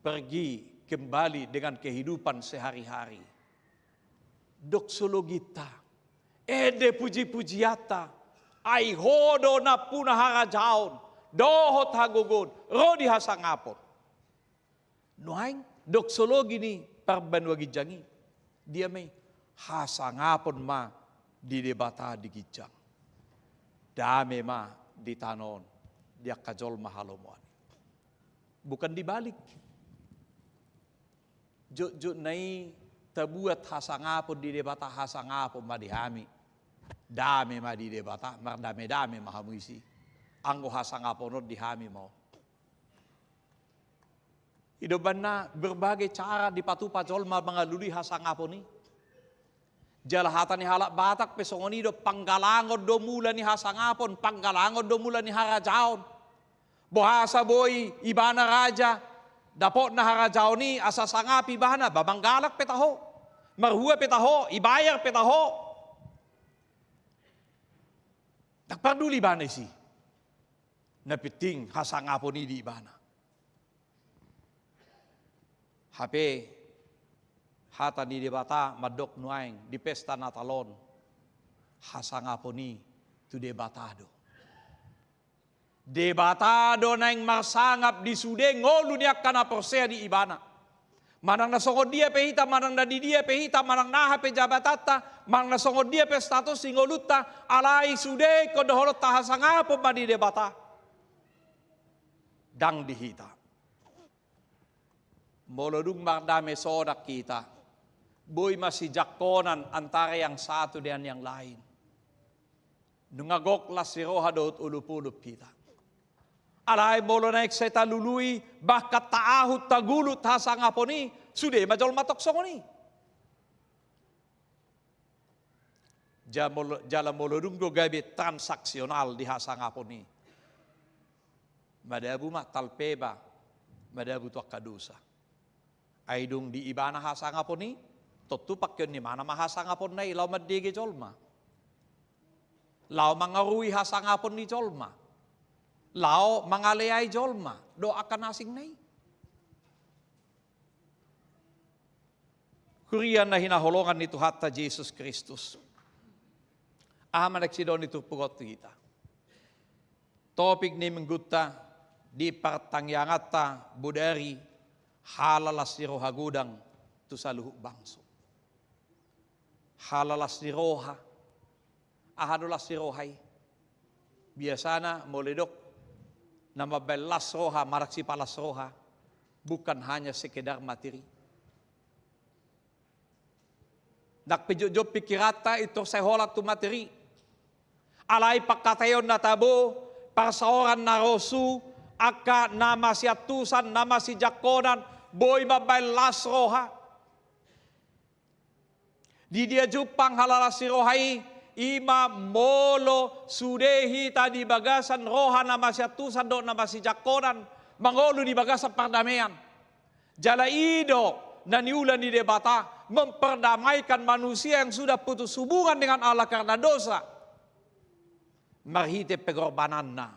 pergi kembali dengan kehidupan sehari-hari, doksologita, ede puji-pujiata, ai hodo na puna harajaon, dohot hagogon, rodi hasangapon. Nuaing doksologi ni parbanwa gijangi, dia may hasangapon ma di debata di gijang, dame ma di tanon. Dia kajol mahalomuan. Bukan dibalik. Juk nai tabuat hasangapon di debata hasangapon madihami. Dame ma di debata, mardame-dame mahamuisi. Anggo hasangapon dihami mau. Hidupan na berbagai cara dipatupa jol mga luli hasangapon ni. Jalahatan ni halak batak pesongoni do panggalangod do mula ni hasangapon, panggalangod do mula ni harajaon. Bohasa boy ibana raja dapot na harajaon ni asasangap ibana babanggalak petaho, marhua petaho, ibayar petaho. Nagparduli ba na si napiting hasangapon ni di ibana. Hape hata ni debata madok nuaing di pesta Natalon hasangaponi tu debatado. Debatado na yung marsangap di sude ngolu niya kana porsea di ibana. Manang nasongod dia pehita, manang nadi dia pehita, manang naha pe jabatata, manang nasongod dia pe status singoluta, alai sude kodohorot tahasangapo ma di debata. Dang dihita. Molodung mardame sodak kita. Boy masih jakonan antara yang satu dan yang lain. Nungagok la siroha dot ulup-ulup kita. Alay molo na ekseta lului bakat taahut tagulut hasangaponi sude majol matok songoni. Jala molodung do gabe transaksional di hasangaponi. Madabu ma talpeba, madabu tu akadusa. Aidung di ibana hasangaponi, totu pakyon ni mana mahasangapon na ilaw madige jolma. Law mangarui hasangapon ni jolma. Lao mangaleay jolma, do akan asing nai. Hurian na hinaholongan ni Tuhan ta Jesus Kristus. Aman nagsidon ito pugot kita. Topik ni menggutta di pertangyangat ta budari halalas ni roha gudang tu sa luhuk bangso. Halalas ni roha, ahanulas ni rohay. Biasana moledok na mabelas roha, maraksi palas roha, bukan hanya sekedar materi. Nakpijujub pikirata ito sa holat tu materi. Alay pagkatayon na tabo, pasaoran na rosu, aka nama si atusan, nama si jakonan, boy mabelas roha. Di dia jupang halalas si rohai, ima molo sudehi tadi bagasan roha nama si atusan do nama si jakonan, mangolo di bagasan perdamaian. Jala ido na niulan di debata, memperdamaikan manusia yang sudah putus hubungan dengan Allah karena dosa. Marhite pengorbananna,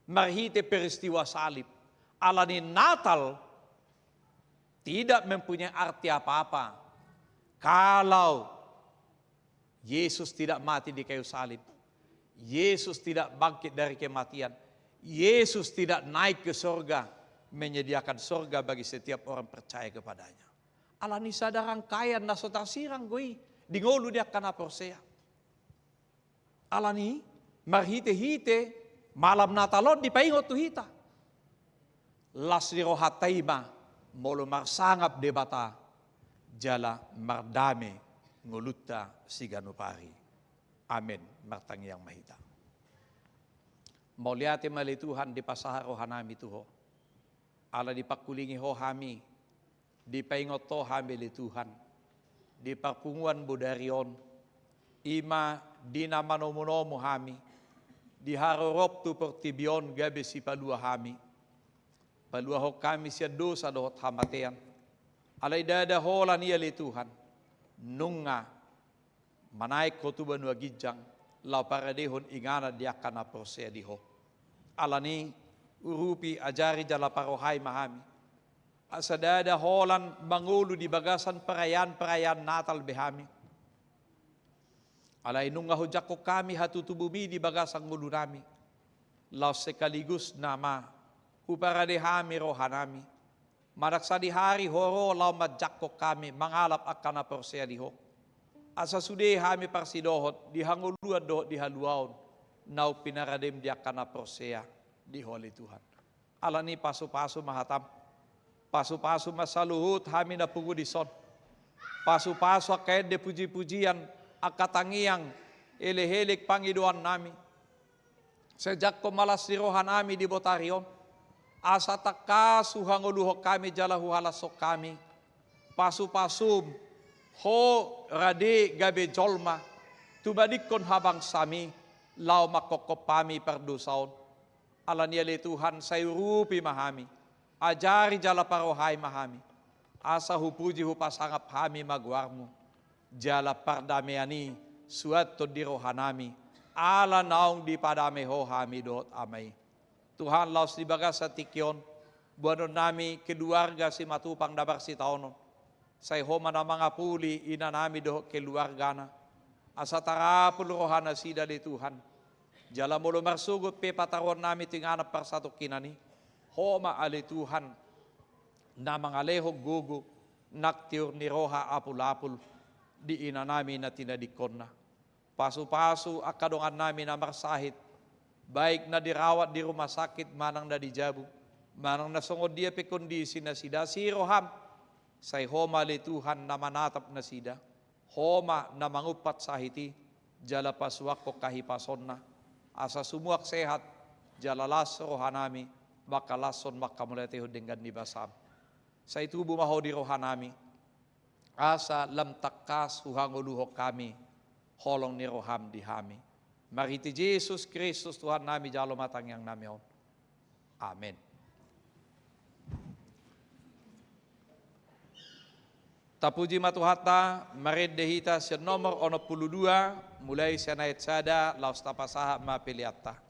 marhite peristiwa salib. Allah ni Natal tidak mempunyai arti apa-apa kalau Yesus tidak mati di kayu salib. Yesus tidak bangkit dari kematian. Yesus tidak naik ke surga, menyediakan surga bagi setiap orang percaya kepadanya. Allah ni sadarang kaya na sotasirang goi, dingolu dia kana persea. Allah ni marhite-hite malam Natalon di paingot tu hita. Las ni rohataima molo marsangap debata jala mardame ngulutta siganupari. Amen. Martang yang mahita. Mauliate mali Tuhan di pasaha rohanami tuho. Allah di pakulingi hohami. Di paingot to hami li Tuhan. Di parpunguan budarion. Ima di nama nomo-nomo hami. Di harorop tu pertibion gabe si palua hami. Palua ho kami siya dosa dohot hamatean. Alay dada hola niya li Tuhan. Nunga manaik ko tu banua gijang. Lau paradehon ingana dia kana prosea diho. Alani urupi ajari jala parohay mahami. Asa dada holan mangulu di bagasan perayaan Natal behami. Alay nunga hujak ko kami hatutubumi di bagasang mulu nami. Lau sekaligus nama uparadehami rohanami. Maraksa di hari horo lau majak ko kami mangalap akan na persea diho. Asa sude hami parsidohot dihanguluan dohot dihaluaon. Nau pinaradem di akan na persea diho li Tuhan. Alani pasu-pasu mahatam. Pasu-pasu masaluhut hami na pungu di son. Pasu-pasu akain de puji-pujian akatangiang elehelik pangiduan nami. Sejak ko malas di rohan nami di botarion. Asa takasu hanguluho kami jalahu halasok kami. Pasu-pasum ho rade gabe jolma. Tubadikon habang sami. Lau makokopami perdosaon. Alania le Tuhan sayurupi mahami. Ajari jala parohay mahami. Asa hupuji hupasangap hami magwarmu. Jala pardamiani suato di rohanami. Ala naong di padame ho hami dot amay. Tuhan laos di bagas sa tikyon. Buanon nami keluarga si matupang dabar si taonon. Say homa na mga puli ina nami do keluarga na. Asa tarapul rohana sida di Tuhan. Jala mulu marsugot pe pataron nami tinganap par satu kinani. Homa ali Tuhan. Na mga lehog gugu. Naktiur ni roha apul-apul. Di ina nami na tinadikon na. Pasu-pasu akadongan nami na marsahit. Baik na dirawat di rumah sakit manang na dijabu. Manang nasungod dia pe kondisi na sida. Si roham. Say homa li Tuhan na manatap na sida. Homa na mangupat sahiti. Jala pasuak ko kahipason na. Asa sumuak sehat. Jala las rohanami. Baka lason makamulatihod dengan nibasam. Sa itu bumaho di rohanami. Asa lam takas uhanguluho kami. Holong ni roham di hami. Mariti Jesus Kristus Tuhan nami jalo matang yang nami on. Amin. Tapuji matuhata marid dehita sa nomor 22 mulai sa nait sada laos tapasaha mapiliata.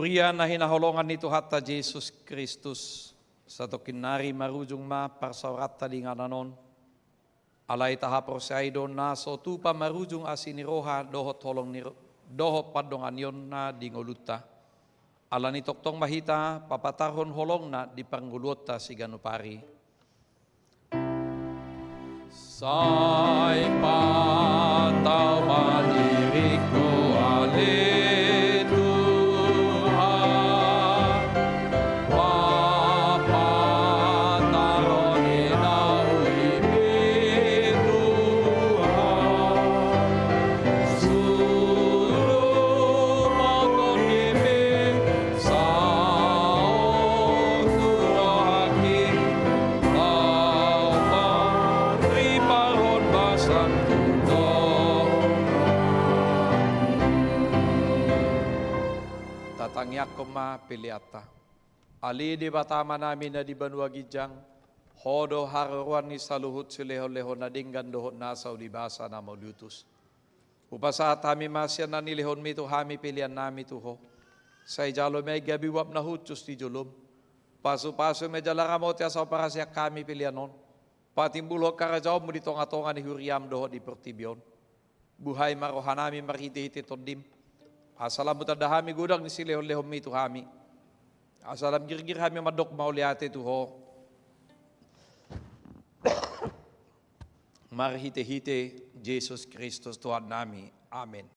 huria na hinaholongan ni Tuhan ta Jesus Kristus, sa to kinari marujung ma parsaurat ta di ngananon, alay taha proseidon na so tupa marujung asini roha dohot holong ni dohot padongan yon na di ngoluta. Ala ni toktong mahita papatarhon holong na di pangguluta si ganupari. Say pataw maniriko ale Tuhan, papataron inaulimi Tuhan, suruh mengkonimi saung turaki, tatangyak ko ma piliata. Ali di batama namin na di banwa gijang, hodo hararuan ni saluhut sileho-leho na dinggan dohot nasaw di basa na maulutus. Upasa tami masyan na nilihon mi to hami pilian nami tuho. Say jalo may gabiwap na hutus di julum. Paso-paso may jalaramot ya sa para siya kami pilianon. Patimbulok karajaw mo dito nga tonga ni Huriam dohot di Portibion. Buhay marohanami marhiti-hiti tondim. Asalam mutadahami gudang ni silehon-lehon mi tuhami. Asalam girgir hami madok mauliate tuho. Marhite-hite Jesus Kristus Tuhan nami. Amen.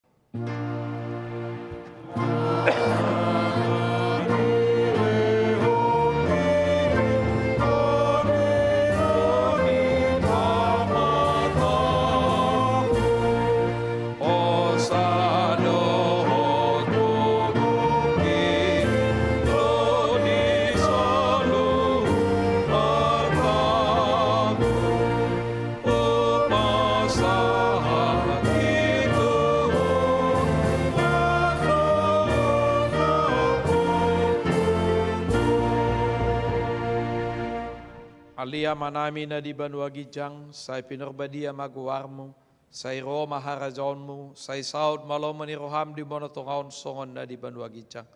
Alia manami na di banwa gijang, say pinurbadia magwarmo, say Roma harajonmu, say saud maloma ni roham di monotongaon songon na di banwa gijang.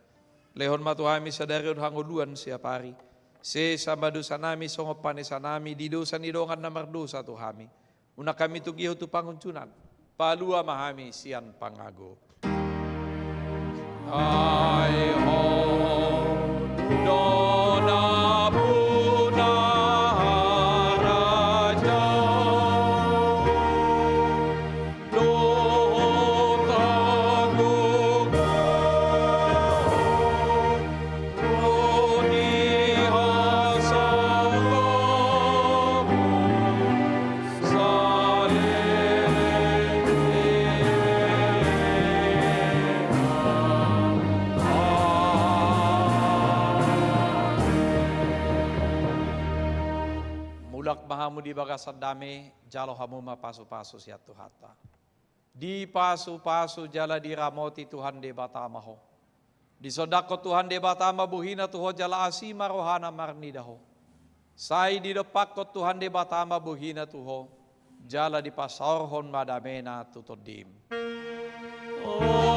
Lehon matuhami sa darion hanguluan siya pari. Se sa madusa nami songopan sa nami, di dosa ni dongan na mardosa tuhami. Una kami tugiho tu panguncunan, palua mahami siyan pangago. Ay ho, dona mahamu di bagasan dami, jalo hamu mapasu-pasu siya tuhata. Di pasu-pasu jala di ramoti Tuhan de batamaho. Di sodako Tuhan de batama buhina tuho jala asima rohana marnidaho. Sai di depak ko Tuhan de batama buhina tuho, jala di pasorhon madamena tutodim. Oh.